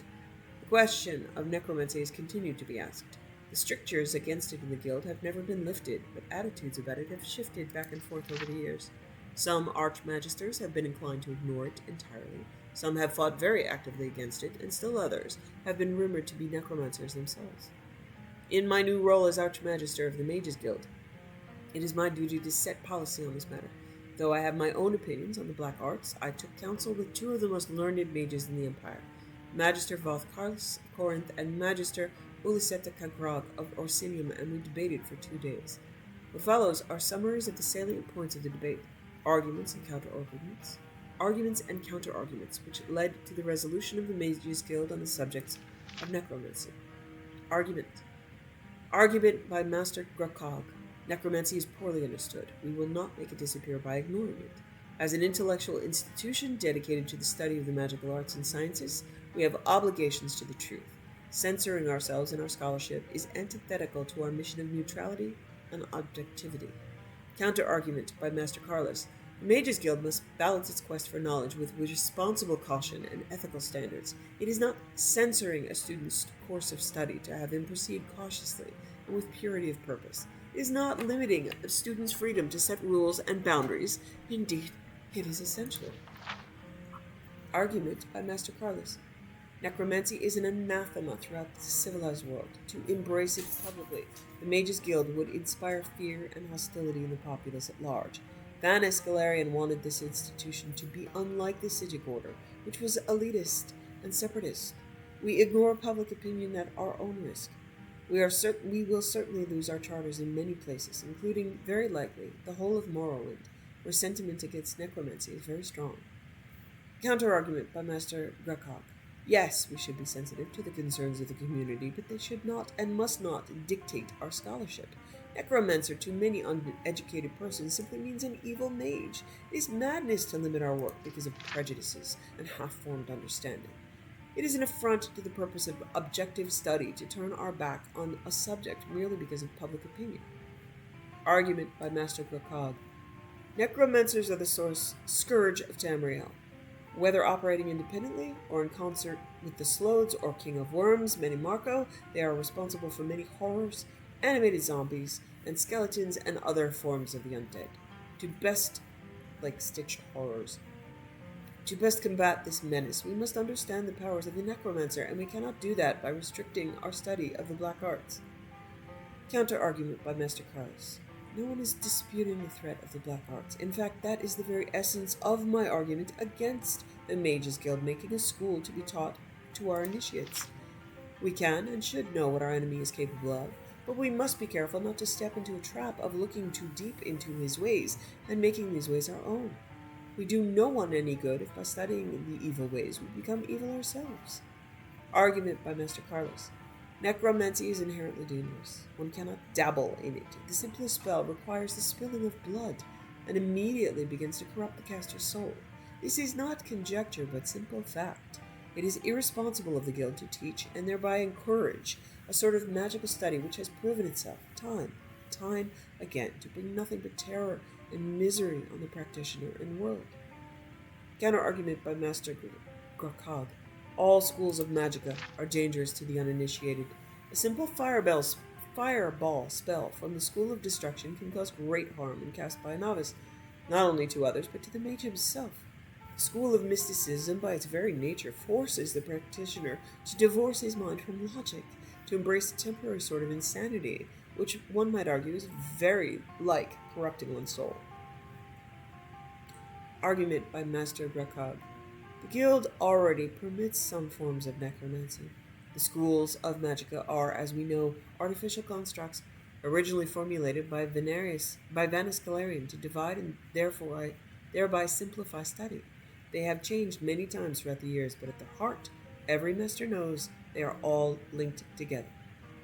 The question of necromancy has continued to be asked. The strictures against it in the guild have never been lifted, but attitudes about it have shifted back and forth over the years. Some arch-magisters have been inclined to ignore it entirely, some have fought very actively against it, and still others have been rumored to be necromancers themselves. In my new role as Arch-Magister of the Mages Guild, it is my duty to set policy on this matter. Though I have my own opinions on the black arts, I took counsel with two of the most learned mages in the Empire, Magister Voth Carlos of Corinth and Magister Uliseta Cagrog of Orsinium, and we debated for 2 days. What follows are summaries of the salient points of the debate, arguments and counter-arguments, which led to the resolution of the Mages Guild on the subjects of necromancy. Argument by Master Grakog. Necromancy is poorly understood. We will not make it disappear by ignoring it. As an intellectual institution dedicated to the study of the magical arts and sciences, we have obligations to the truth. Censoring ourselves in our scholarship is antithetical to our mission of neutrality and objectivity. Counter-argument by Master Carlos. The Mages Guild must balance its quest for knowledge with responsible caution and ethical standards. It is not censoring a student's course of study to have him proceed cautiously and with purity of purpose. It is not limiting a student's freedom to set rules and boundaries. Indeed, it is essential. Argument by Master Carlos. Necromancy is an anathema throughout the civilized world. To embrace it publicly, the Mages Guild would inspire fear and hostility in the populace at large. Vanus Galerian wanted this institution to be unlike the Sigic Order, which was elitist and separatist. We ignore public opinion at our own risk. We will certainly lose our charters in many places, including, very likely, the whole of Morrowind, where sentiment against necromancy is very strong. Counter-argument by Master Grakog. Yes, we should be sensitive to the concerns of the community, but they should not and must not dictate our scholarship. Necromancer to many uneducated persons simply means an evil mage. It is madness to limit our work because of prejudices and half-formed understanding. It is an affront to the purpose of objective study to turn our back on a subject merely because of public opinion. Argument by Master Grakog. Necromancers are the scourge of Tamriel. Whether operating independently or in concert with the Slodes or King of Worms, Menimarco, they are responsible for many horrors, animated zombies, and skeletons and other forms of the undead. To best combat this menace, we must understand the powers of the necromancer, and we cannot do that by restricting our study of the black arts. Counter-argument by Master Carlos. No one is disputing the threat of the black arts. In fact, that is the very essence of my argument against the Mages Guild making a school to be taught to our initiates. We can and should know what our enemy is capable of, but we must be careful not to step into a trap of looking too deep into his ways and making these ways our own. We do no one any good if by studying the evil ways we become evil ourselves. Argument by Master Carlos. Necromancy is inherently dangerous. One cannot dabble in it. The simplest spell requires the spilling of blood and immediately begins to corrupt the caster's soul. This is not conjecture, but simple fact. It is irresponsible of the guild to teach and thereby encourage a sort of magical study which has proven itself time again to bring nothing but terror and misery on the practitioner and world. Counter-argument by Master Grakog. All schools of magica are dangerous to the uninitiated. A simple fireball spell from the School of Destruction can cause great harm when cast by a novice, not only to others, but to the mage himself. The School of Mysticism, by its very nature, forces the practitioner to divorce his mind from logic, to embrace a temporary sort of insanity, which one might argue is very like corrupting one's soul. Argument by Master Grakog. The guild already permits some forms of necromancy. The schools of magica are, as we know, artificial constructs originally formulated by Vanus Galarian to divide and thereby simplify study. They have changed many times throughout the years, but at the heart, every master knows they are all linked together.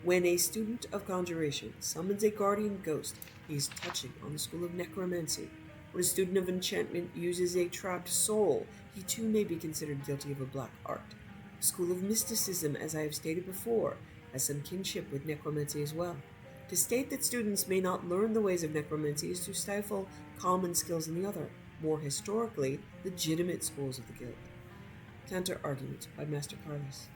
When a student of conjuration summons a guardian ghost, he is touching on the school of necromancy. When a student of enchantment uses a trapped soul, he too may be considered guilty of a black art. The school of mysticism, as I have stated before, has some kinship with necromancy as well. To state that students may not learn the ways of necromancy is to stifle common skills in the other, more historically, legitimate schools of the guild. Counter argument by Master Carlos.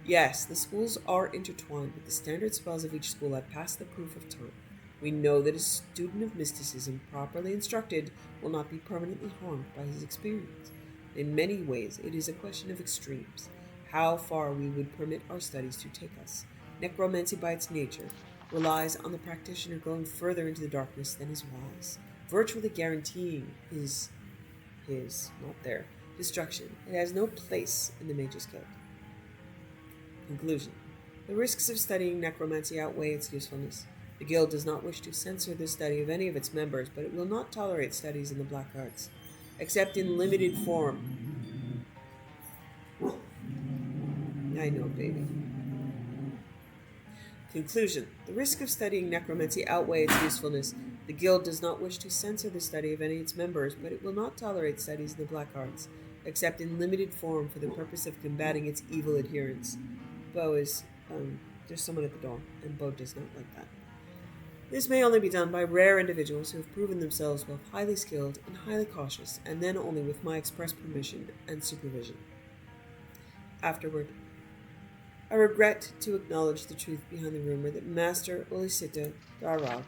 Yes, the schools are intertwined, but the standard spells of each school have passed the proof of time. We know that a student of mysticism, properly instructed, will not be permanently harmed by his experience. In many ways, it is a question of extremes, how far we would permit our studies to take us. Necromancy, by its nature, relies on the practitioner going further into the darkness than is wise, virtually guaranteeing not their, destruction. It has no place in the Mage's Guild. Conclusion. The risks of studying necromancy outweigh its usefulness. The Guild does not wish to censor the study of any of its members, but it will not tolerate studies in the black arts, except in limited form. I know, baby. Conclusion. The risk of studying necromancy outweigh its usefulness. The Guild does not wish to censor the study of any of its members, but it will not tolerate studies in the black arts, except in limited form for the purpose of combating its evil adherents. Bo is, there's someone at the door, and Bo does not like that. This may only be done by rare individuals who have proven themselves both highly skilled and highly cautious, and then only with my express permission and supervision. Afterward, I regret to acknowledge the truth behind the rumor that Master Olisita Darab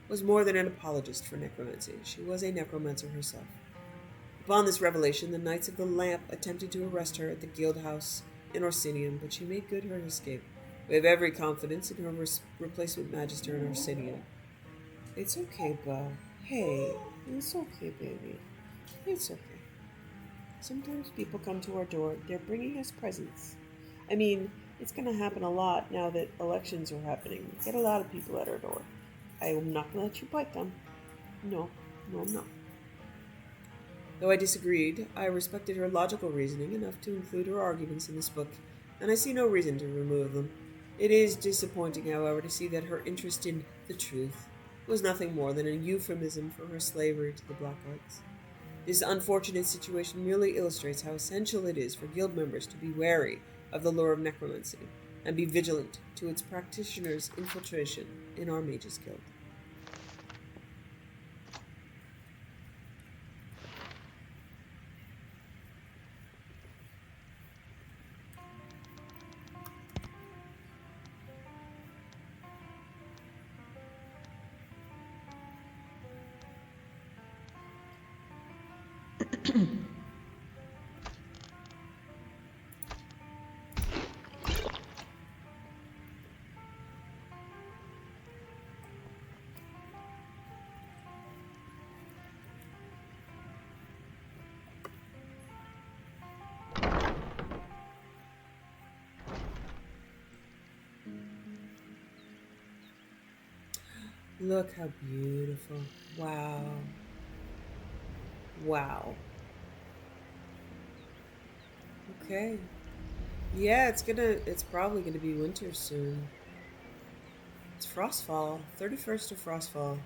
was more than an apologist for necromancy. She was a necromancer herself. Upon this revelation, the Knights of the Lamp attempted to arrest her at the guild house in Orsinium, but she made good her escape. We have every confidence in her replacement magister in Orsinium. It's okay, Bo. Hey, it's okay, baby. It's okay. Sometimes people come to our door, they're bringing us presents. I mean, it's going to happen a lot now that elections are happening. We get a lot of people at our door. I am not going to let you bite them. No, I'm not. Though I disagreed, I respected her logical reasoning enough to include her arguments in this book, and I see no reason to remove them. It is disappointing, however, to see that her interest in the truth was nothing more than a euphemism for her slavery to the black arts. This unfortunate situation merely illustrates how essential it is for guild members to be wary of the lure of necromancy and be vigilant to its practitioners' infiltration in our Mages Guild. Look how beautiful. Wow. Wow. Okay. Yeah, it's probably gonna be winter soon. It's Frostfall. 31st of Frostfall.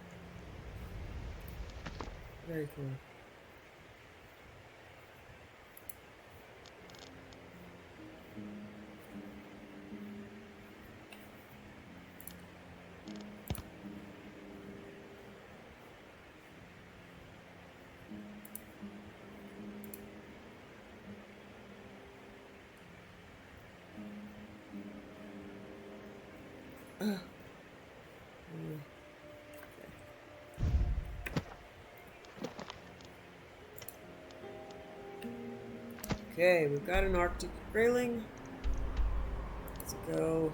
Very cool. Mm, okay, we've got an Arctic railing. Let's go.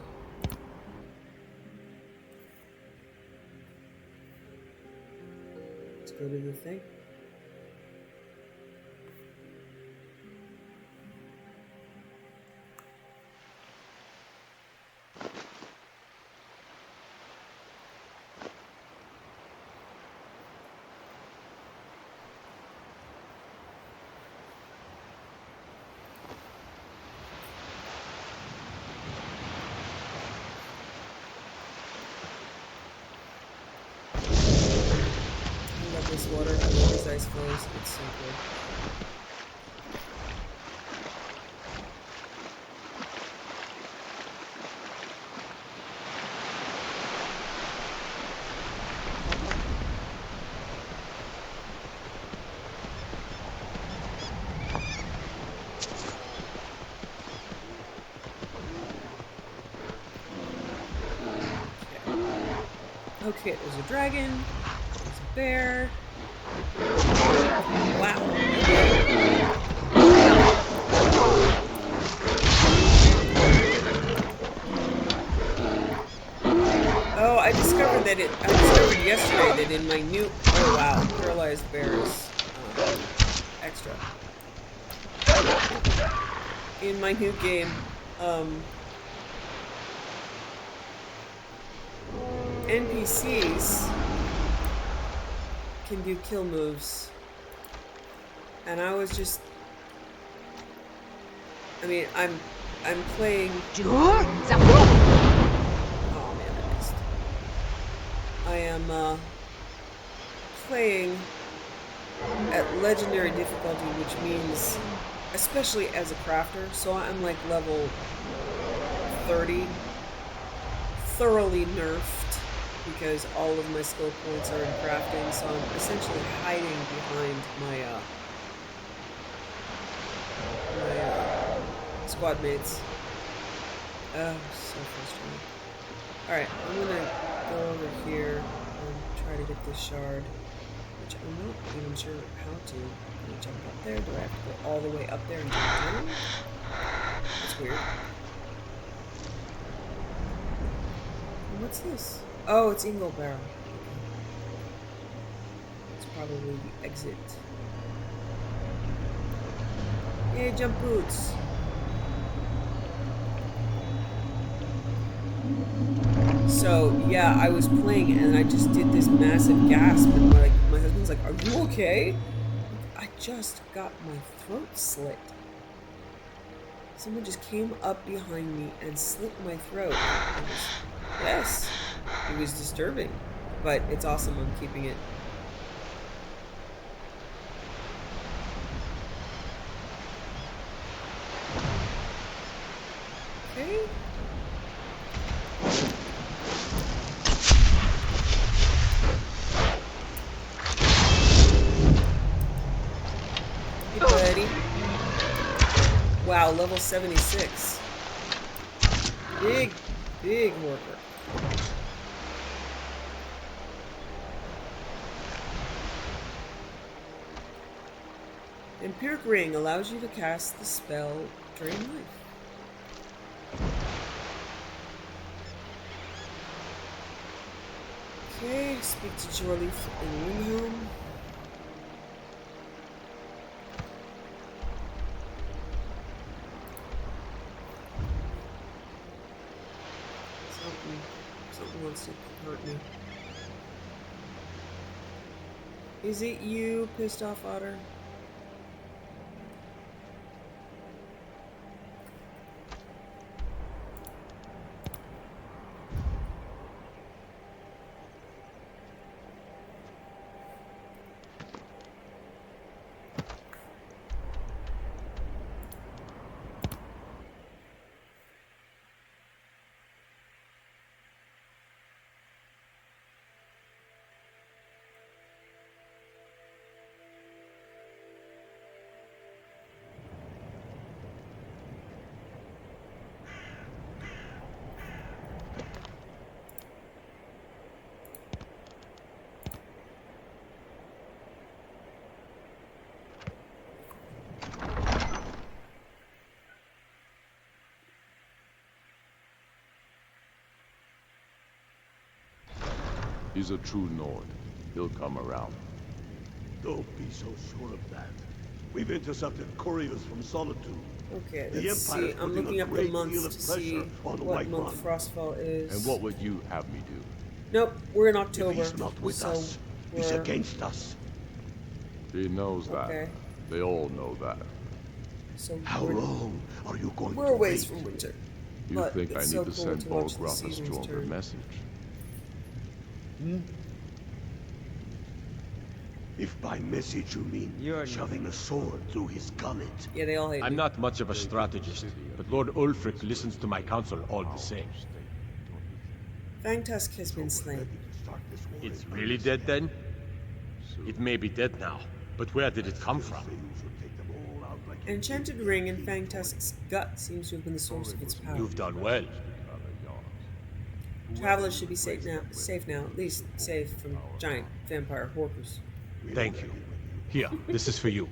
Let's go to the thing. I love this water. I love these ice flows. It's so good. Okay, there's a dragon. There's a bear. Wow. Oh, I discovered yesterday that in my new... Oh, wow. Paralyzed bears. Extra. In my new game, NPCs can do kill moves. And I was just... I mean, I'm playing... Oh man, I missed. I am, playing at legendary difficulty, which means, especially as a crafter, so I'm like level 30, thoroughly nerfed, because all of my skill points are in crafting, so I'm essentially hiding behind my, squad mates. Oh, so frustrating. Alright, I'm gonna go over here and try to get this shard, which I'm not even sure how to. Can I jump up there? Do I have to go all the way up there and jump down? That's weird. And what's this? Oh, it's Ingle Barrel. Okay. It's probably the exit. Yay, jump boots! So, yeah, I was playing and I just did this massive gasp and my husband's like, "Are you okay?" I just got my throat slit. Someone just came up behind me and slit my throat. Yes, it was disturbing, but it's awesome. I'm keeping it. Okay. Hey, buddy. Wow, level 76. Big worker. Empiric Ring allows you to cast the spell Drain Life. Okay, speak to Jorleaf and Windhelm. Something wants to hurt me. Is it you, pissed off otter? He's a true Nord. He'll come around. Don't be so sure of that. We've intercepted couriers from Solitude. Okay, The let's Empire see. is I'm putting looking a up the great deal months of to see pressure on the what White month Run. Frostfall is. And what would you have me do? Nope, we're in If October. he's not with so us, he's we're- against us. He knows that. Okay. They all know that. So How we're, long are you going we're to a ways wait? from winter. You But think I it's need so to cool send to watch the Bolgroth a seasons stronger turn. message? If by message you mean You're- shoving a sword through his gullet. Yeah, they all hate I'm me. not much of a strategist, but Lord Ulfric listens to my counsel all the same. Fangtusk has been slain. It's really dead then? It may be dead now, but where did it come from? An enchanted ring in Fangtusk's gut seems to have been the source of its power. You've done well. Travelers should be safe now, at least safe from giant vampire horkers. Thank you. Here, this is for you.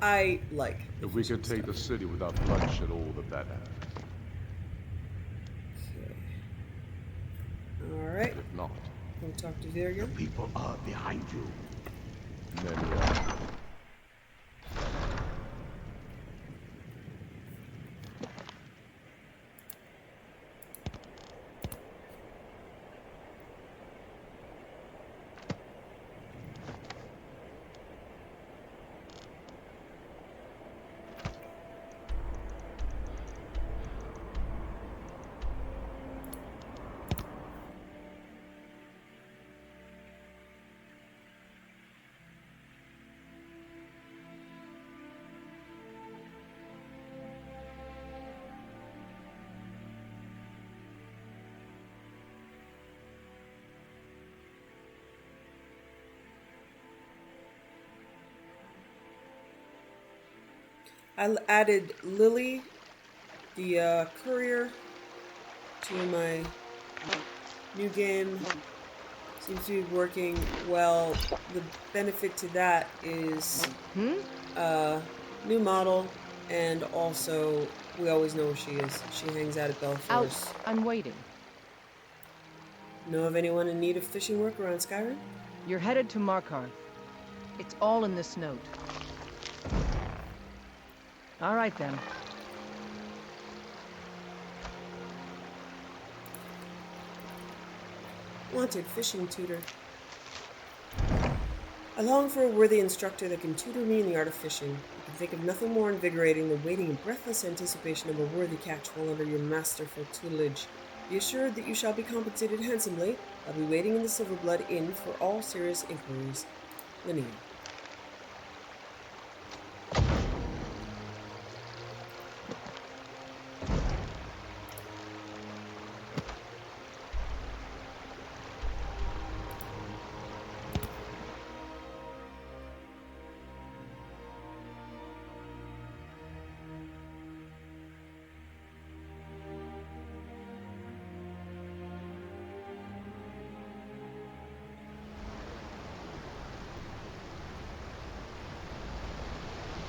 I like. If we can take the city without bloodshed, all the better. Okay. Alright, If not, we'll talk to Virgil. People are behind you. many are. I added Lily, the courier, to my new game. Seems to be working well. The benefit to that is new model, and also we always know where she is. She hangs out at Out. Belforce. I'm waiting. Know of anyone in need of fishing work around Skyrim? You're headed to Markarth. It's all in this note. All right, then. Wanted fishing tutor. I long for a worthy instructor that can tutor me in the art of fishing. I can think of nothing more invigorating than waiting in breathless anticipation of a worthy catch while under your masterful tutelage. Be assured that you shall be compensated handsomely. I'll be waiting in the Silverblood Inn for all serious inquiries. Linnea.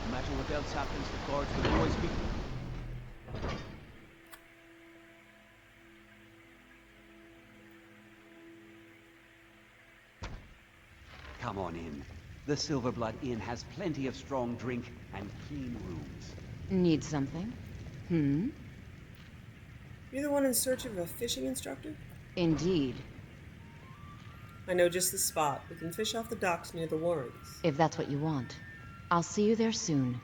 No matter what else happens, the guards will always be... Come on in. The Silverblood Inn has plenty of strong drink and clean rooms. Need something? Hmm? You're the one in search of a fishing instructor? Indeed. I know just the spot. We can fish off the docks near the Warrens. If that's what you want. I'll see you there soon.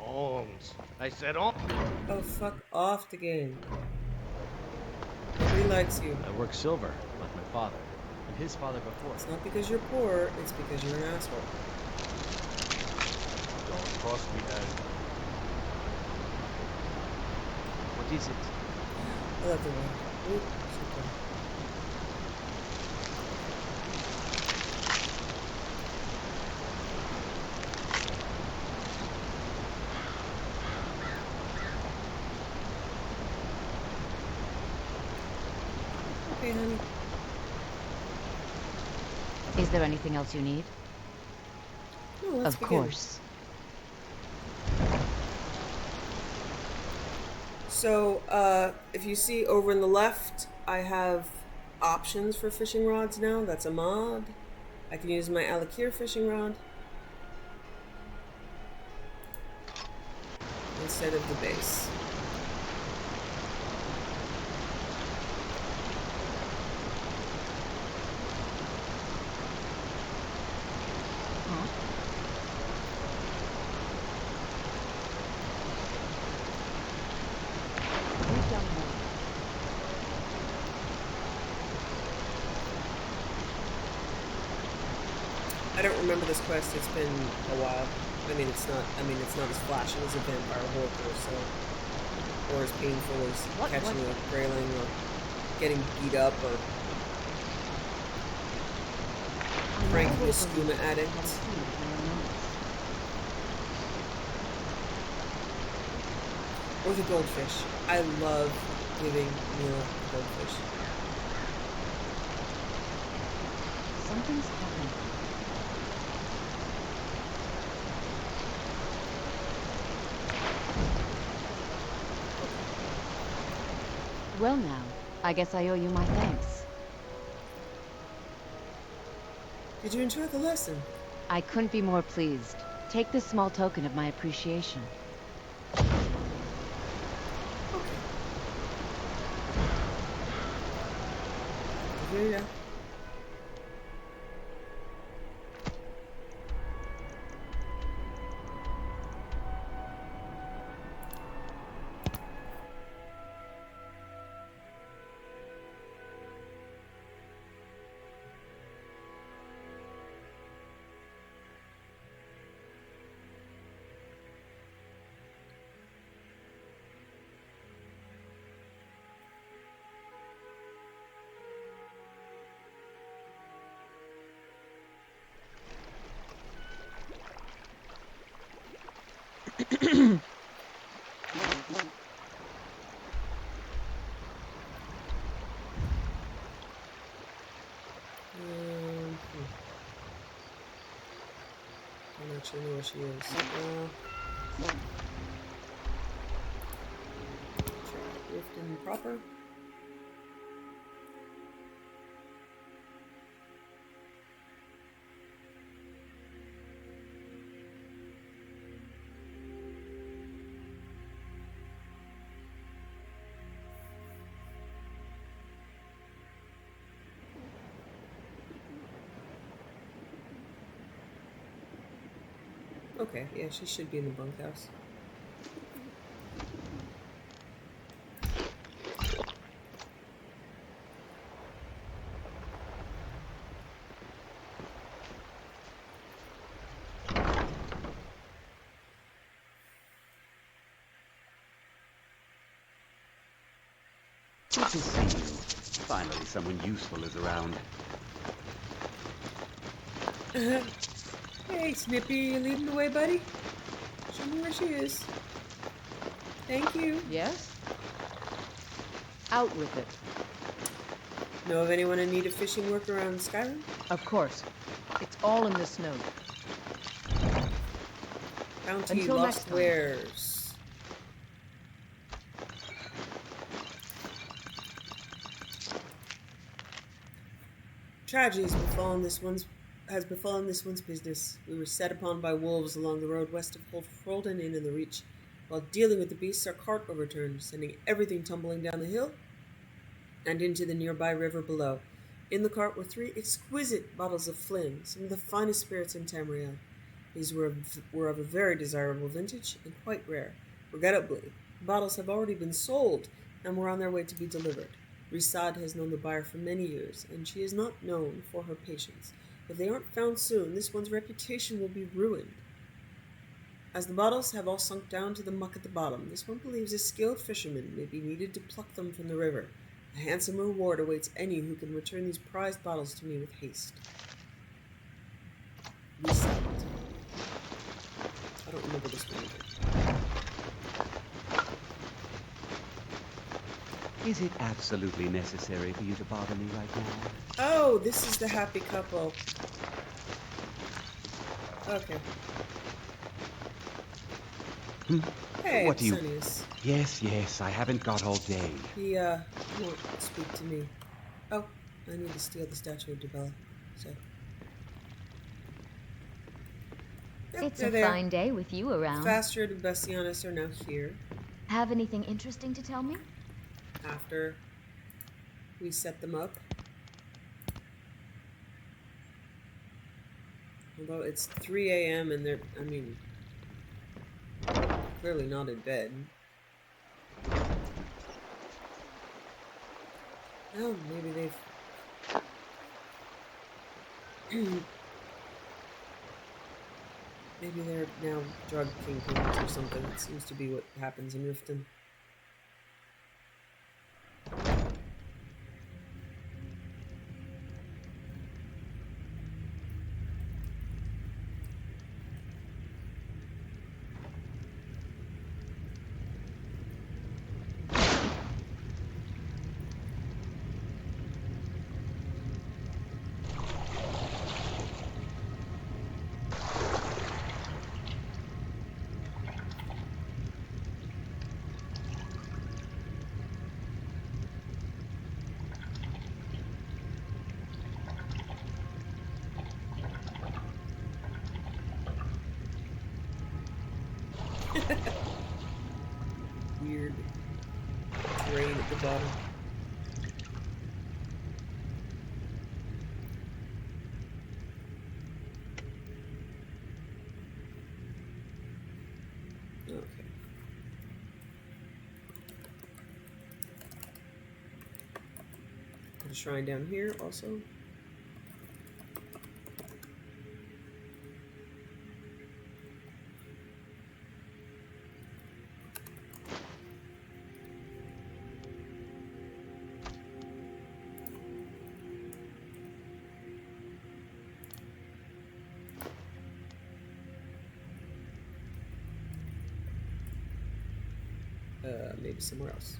Arms. I said on. Oh, fuck off the game. Nobody likes you. I work silver, like my father, and his father before. It's not because you're poor, it's because you're an asshole. Don't cross me, Dad. What is it? I love the way. Ooh, super. Okay, honey. Is there anything else you need? No, let's Of begin. course. So, if you see over in the left, I have options for fishing rods now. That's a mod. I can use my Alakir fishing rod instead of the base. I don't remember this quest. It's been a while. I mean, it's not as flashy as a vampire worker, so, or as painful as catching a grayling or getting beat up or pranking a skooma addict. Or the goldfish. I love giving Mila goldfish. Something's happening. Well now, I guess I owe you my thanks. Did you enjoy the lesson? I couldn't be more pleased. Take this small token of my appreciation. Here you go. I don't actually know where she is. Try Riften proper. Okay, yeah, she should be in the bunkhouse. Good to see you. Finally, someone useful is around. Hey, Snippy, you leading the way, buddy? Show me where she is. Thank you. Yes? Out with it. Know of anyone in need of fishing work around Skyrim? Of course. It's all in this note. Bounty, Until lost next time. wares. Tragedy has befallen this one's business. We were set upon by wolves along the road west of Holden Inn in the Reach. While dealing with the beasts, our cart overturned, sending everything tumbling down the hill and into the nearby river below. In the cart were 3 exquisite bottles of Flynn, some of the finest spirits in Tamriel. These were of a very desirable vintage and quite rare. Regrettably, the bottles have already been sold and were on their way to be delivered. Risad has known the buyer for many years, and she is not known for her patience. If they aren't found soon, this one's reputation will be ruined. As the bottles have all sunk down to the muck at the bottom, this one believes a skilled fisherman may be needed to pluck them from the river. A handsome reward awaits any who can return these prized bottles to me with haste. Risad. I don't remember this one either. Is it absolutely necessary for you to bother me right now? Oh, this is the happy couple. Okay. Hey, What do you... Pesonius. Yes, I haven't got all day. He, won't speak to me. Oh, I need to steal the statue of Debella. So. Yep, It's they're a there. fine day with you around. Fastred and Bastianus are now here. Have anything interesting to tell me? After we set them up. Although it's 3 a.m. and they're, I mean, clearly not in bed. Oh, maybe they've... maybe they're now drug kingpins or something. That seems to be what happens in Riften. Weird terrain at the bottom. Okay. Put a shrine down here also. Maybe somewhere else.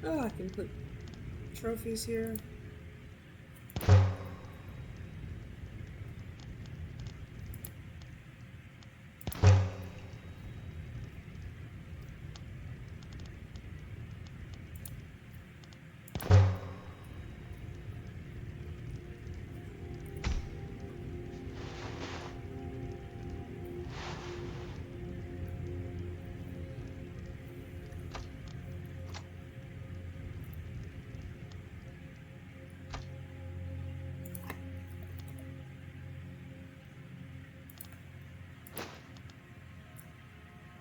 Oh, I can put trophies here.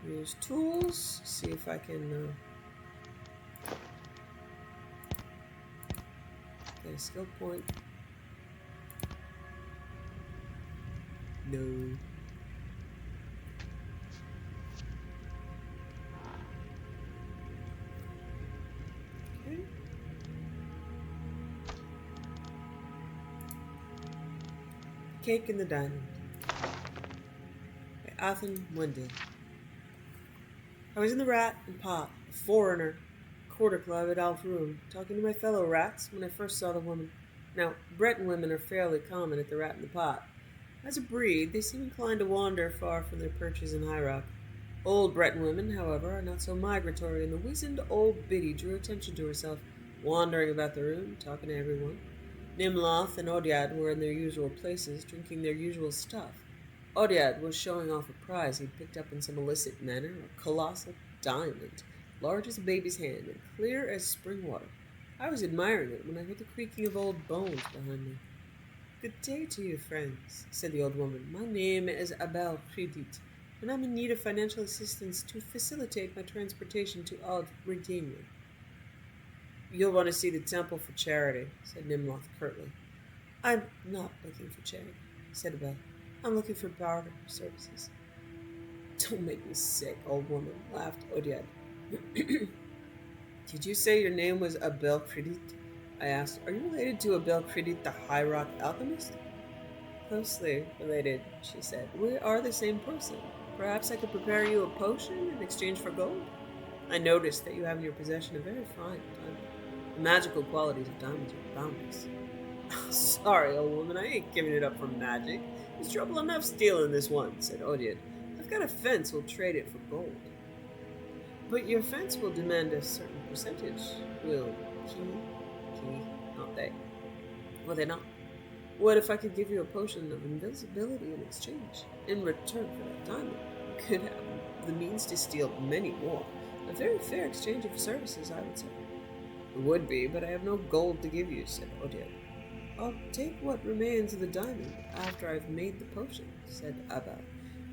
Use tools, see if I can get a skill point. No. Okay. Cake in the Diamond by Athen Wendy. I was in the Rat and Pot, a foreigner, quarter club at Alfroom, talking to my fellow rats when I first saw the woman. Now, Breton women are fairly common at the Rat and the Pot. As a breed, they seem inclined to wander far from their perches in High Rock. Old Breton women, however, are not so migratory, and the wizened old biddy drew attention to herself, wandering about the room, talking to everyone. Nimloth and Odiad were in their usual places, drinking their usual stuff. Odiad was showing off a prize he'd picked up in some illicit manner, a colossal diamond, large as a baby's hand and clear as spring water. I was admiring it when I heard the creaking of old bones behind me. Good day to you, friends, said the old woman. My name is Abel Credit, and I'm in need of financial assistance to facilitate my transportation to Old Redania. You'll want to see the temple for charity, said Nimloth curtly. I'm not looking for charity, said Abel. I'm looking for barter services. Don't make me sick, old woman, laughed Odiad. Did you say your name was Abel Credit? I asked. Are you related to Abel Credit, the High Rock alchemist? Closely related, she said. We are the same person. Perhaps I could prepare you a potion in exchange for gold? I noticed that you have in your possession a very fine diamond. The magical qualities of diamonds are boundless. Sorry, old woman, I ain't giving it up for magic. There's trouble enough stealing this one, said Odiad. I've got a fence, we'll trade it for gold. But your fence will demand a certain percentage. Will he, not they. Will they not? What if I could give you a potion of invisibility in exchange? In return for that diamond, you could have the means to steal many more. A very fair exchange of services, I would say. It would be, but I have no gold to give you, said Odiad. I'll take what remains of the diamond after I've made the potion, said Abel.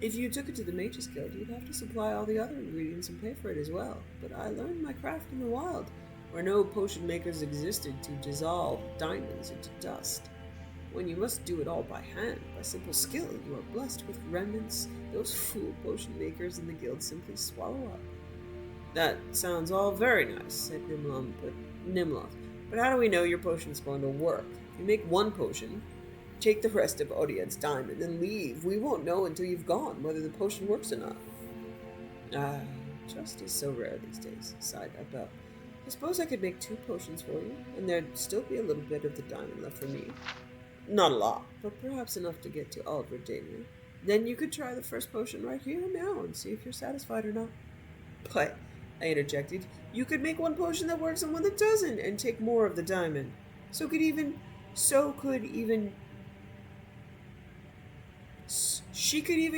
If you took it to the Mages Guild, you'd have to supply all the other ingredients and pay for it as well. But I learned my craft in the wild, where no potion makers existed to dissolve diamonds into dust. When you must do it all by hand, by simple skill, you are blessed with remnants those fool potion makers in the guild simply swallow up. That sounds all very nice, said Nimloth. But how do we know your potion's going to work? If you make one potion, take the rest of Odiad's diamond, and leave. We won't know until you've gone whether the potion works or not. Trust is so rare these days, sighed Abel. I suppose I could make 2 potions for you, and there'd still be a little bit of the diamond left for me. Not a lot, but perhaps enough to get to Aldredania. Then you could try the first potion right here and now and see if you're satisfied or not. But, I interjected, you could make one potion that works and one that doesn't, and take more of the diamond. She could even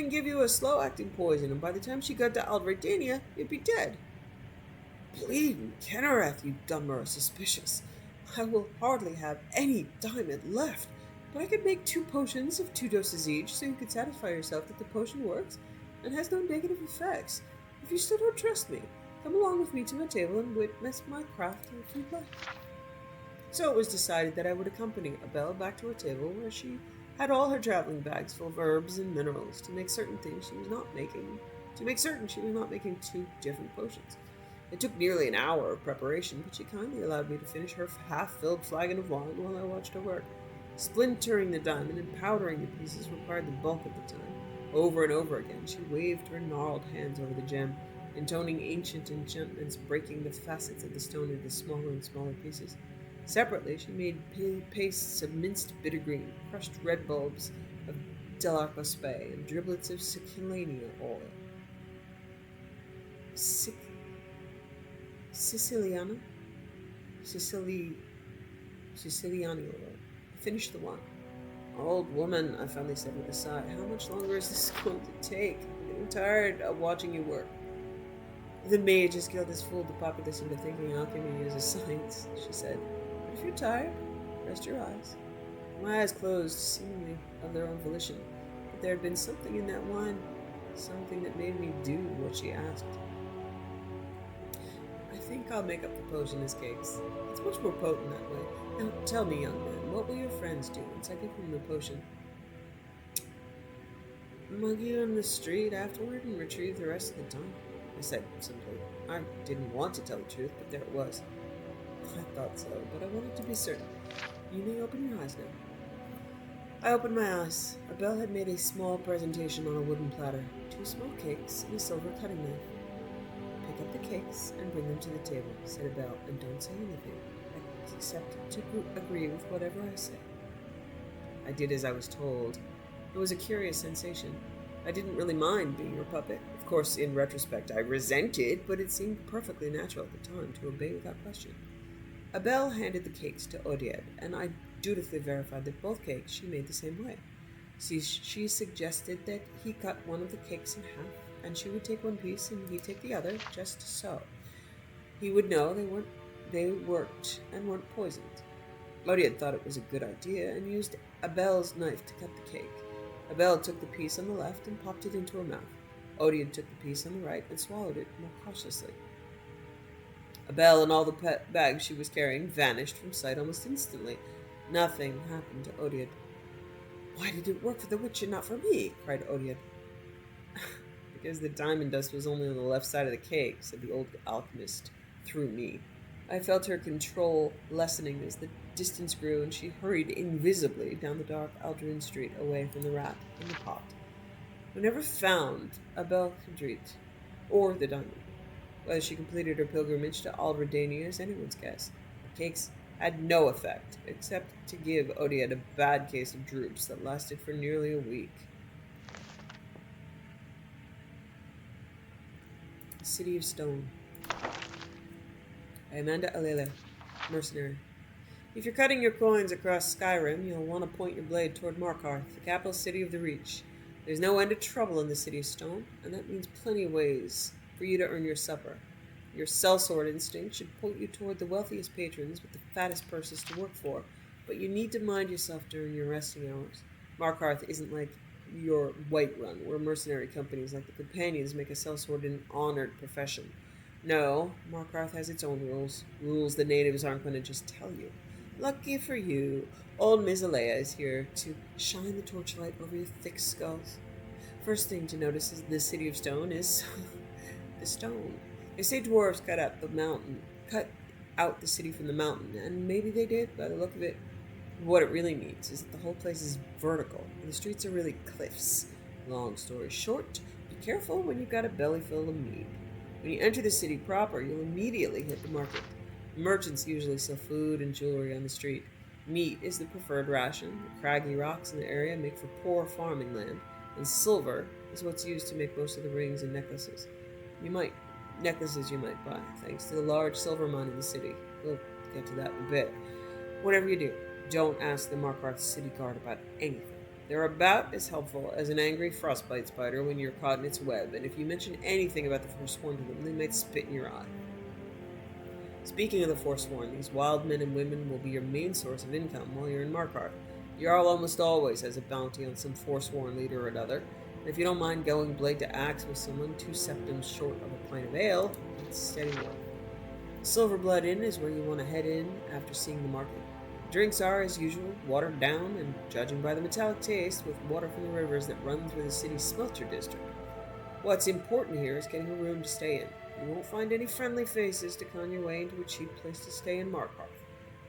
give you a slow-acting poison, and by the time she got to Aldredania, you'd be dead. Bleeding Kennereth, you dumb or suspicious. I will hardly have any diamond left, but I could make 2 potions of 2 doses each, so you could satisfy yourself that the potion works and has no negative effects. If you still don't trust me, come along with me to my table and witness my craft if you'd like. So it was decided that I would accompany Abel back to her table, where she had all her traveling bags full of herbs and minerals to make certain she was not making 2 different potions. It took nearly an hour of preparation, but she kindly allowed me to finish her half-filled flagon of wine while I watched her work. Splintering the diamond and powdering the pieces required the bulk of the time. Over and over again, she waved her gnarled hands over the gem, intoning ancient enchantments, breaking the facets of the stone into smaller and smaller pieces. Separately, she made pastes of minced bitter green, crushed red bulbs of Delarcospe, and driblets of Siciliana oil. Siciliana oil. I finished the wine. Old woman, I finally said with a sigh, how much longer is this going to take? I'm getting tired of watching you work. The Mages Guild has fooled the populace into thinking alchemy is a science, she said. But if you're tired, rest your eyes. My eyes closed, seemingly of their own volition, but there had been something in that wine, something that made me do what she asked. I think I'll make up the potion as cakes. It's much more potent that way. Now, tell me, young man, what will your friends do once I give them the potion? Mug you on the street afterward and retrieve the rest of the time, I said simply. I didn't want to tell the truth, but there it was. I thought so, but I wanted to be certain. You may open your eyes now. I opened my eyes. Abel had made a small presentation on a wooden platter, 2 small cakes and a silver cutting knife. Pick up the cakes and bring them to the table, said Abel, and don't say anything, except to agree with whatever I say. I did as I was told. It was a curious sensation. I didn't really mind being her puppet. Of course, in retrospect, I resented, but it seemed perfectly natural at the time to obey without question. Abel handed the cakes to Odiad, and I dutifully verified that both cakes she made the same way. She suggested that he cut one of the cakes in half, and she would take one piece and he'd take the other, just so. He would know they worked and weren't poisoned. Odiad thought it was a good idea and used Abel's knife to cut the cake. Abel took the piece on the left and popped it into her mouth. Odiad took the piece on the right and swallowed it more cautiously. Abel and all the bags she was carrying vanished from sight almost instantly. Nothing happened to Odiad. Why did it work for the witch and not for me? Cried Odiad. Because the diamond dust was only on the left side of the cake, said the old alchemist, through me. I felt her control lessening as the distance grew, and she hurried invisibly down the dark Aldrin street away from the rat and the pot. We never found Abel Khadrit or the diamond. Whether she completed her pilgrimage to Aldredania is anyone's guess. Cakes had no effect, except to give Odiad a bad case of droops that lasted for nearly a week. City of Stone. Amanda Alele, mercenary. If you're cutting your coins across Skyrim, you'll want to point your blade toward Markarth, the capital city of the Reach. There's no end to trouble in the City of Stone, and that means plenty of ways for you to earn your supper. Your sellsword instinct should point you toward the wealthiest patrons with the fattest purses to work for, but you need to mind yourself during your resting hours. Markarth isn't like your Whiterun, where mercenary companies like the Companions make a sellsword an honored profession. No, Markarth has its own rules. Rules the natives aren't going to just tell you. Lucky for you, old Miss Alea is here to shine the torchlight over your thick skulls. First thing to notice is the City of Stone is the stone. They say dwarves cut out the city from the mountain, and maybe they did by the look of it. What it really means is that the whole place is vertical, and the streets are really cliffs. Long story short, be careful when you've got a belly full of meat. When you enter the city proper, you'll immediately hit the market. Merchants usually sell food and jewelry on the street. Meat is the preferred ration. The craggy rocks in the area make for poor farming land, and silver is what's used to make most of the rings and necklaces you might buy, thanks to the large silver mine in the city. We'll get to that in a bit. Whatever you do, don't ask the Markarth city guard about anything. They're about as helpful as an angry frostbite spider when you're caught in its web, and if you mention anything about the Forsworn to them, they might spit in your eye. Speaking of the Forsworn, these wild men and women will be your main source of income while you're in Markarth. Jarl almost always has a bounty on some Forsworn leader or another, and if you don't mind going blade to axe with someone 2 septums short of a pint of ale, it's steady work. Silverblood Inn is where you want to head in after seeing the market. Drinks are, as usual, watered down and, judging by the metallic taste, with water from the rivers that run through the city's smelter district. What's important here is getting a room to stay in. You won't find any friendly faces to con your way into a cheap place to stay in Markarth.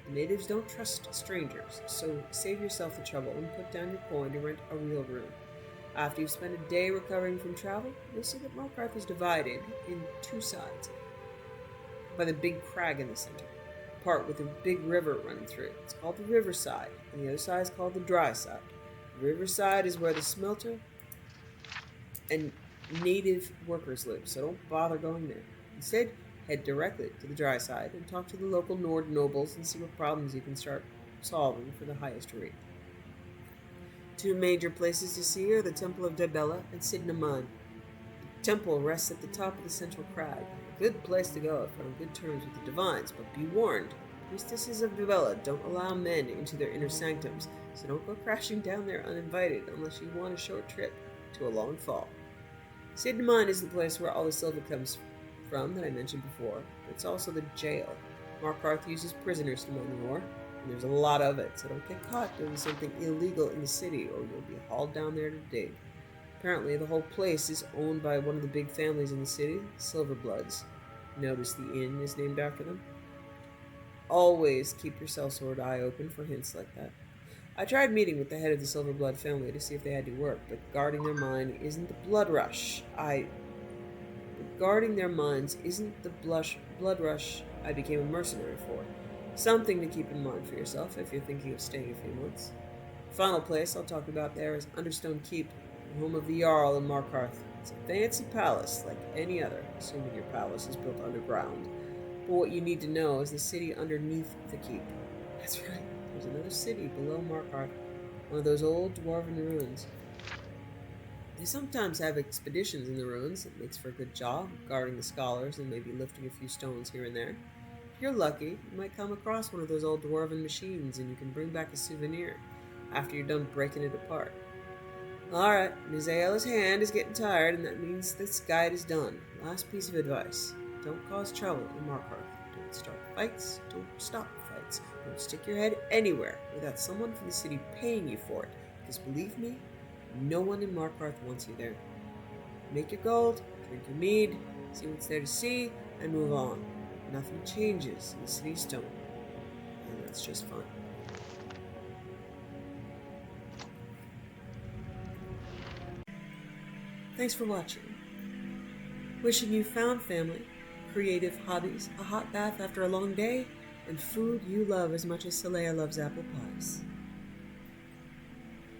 The natives don't trust strangers, so save yourself the trouble and put down your coin to rent a real room. After you've spent a day recovering from travel, you'll see that Markarth is divided in 2 sides by the big crag in the center. Part with a big river running through it. It's called the riverside, and the other side is called the dry side. The riverside is where the smelter and native workers live, so don't bother going there. Instead, head directly to the dry side and talk to the local Nord nobles and see what problems you can start solving for the highest rate. 2 major places to see are the Temple of Dibella and Sidnaman. The temple rests at the top of the central crag. A good place to go if you're on good terms with the divines, but be warned, priestesses of Dibella don't allow men into their inner sanctums, so don't go crashing down there uninvited unless you want a short trip to a long fall. Sidnaman is the place where all the silver comes from that I mentioned before. It's also the jail. Markarth uses prisoners to mine the ore, and there's a lot of it, so don't get caught doing something illegal in the city or you'll be hauled down there to dig. Apparently, the whole place is owned by one of the big families in the city, Silverbloods. Notice the inn is named after them. Always keep your sellsword eye open for hints like that. I tried meeting with the head of the Silverblood family to see if they had to work, but guarding their mine isn't the blood rush I became a mercenary for. Something to keep in mind for yourself if you're thinking of staying a few months. The final place I'll talk about there is Understone Keep, the home of the Jarl in Markarth. It's a fancy palace like any other, assuming your palace is built underground. But what you need to know is the city underneath the keep. That's right, there's another city below Markarth, one of those old dwarven ruins. They sometimes have expeditions in the ruins. It makes for a good job, guarding the scholars and maybe lifting a few stones here and there. If you're lucky, you might come across one of those old dwarven machines and you can bring back a souvenir after you're done breaking it apart. Alright, Ms. Ayala's hand is getting tired, and that means this guide is done. Last piece of advice. Don't cause trouble in Markarth. Don't start fights. Don't stop fights. Don't stick your head anywhere without someone from the city paying you for it. Because believe me, no one in Markarth wants you there. Make your gold, drink your mead, see what's there to see, and move on. Nothing changes in the City of Stone. And that's just fun. Thanks for watching. Wishing you found family, creative hobbies, a hot bath after a long day, and food you love as much as Saleya loves apple pies.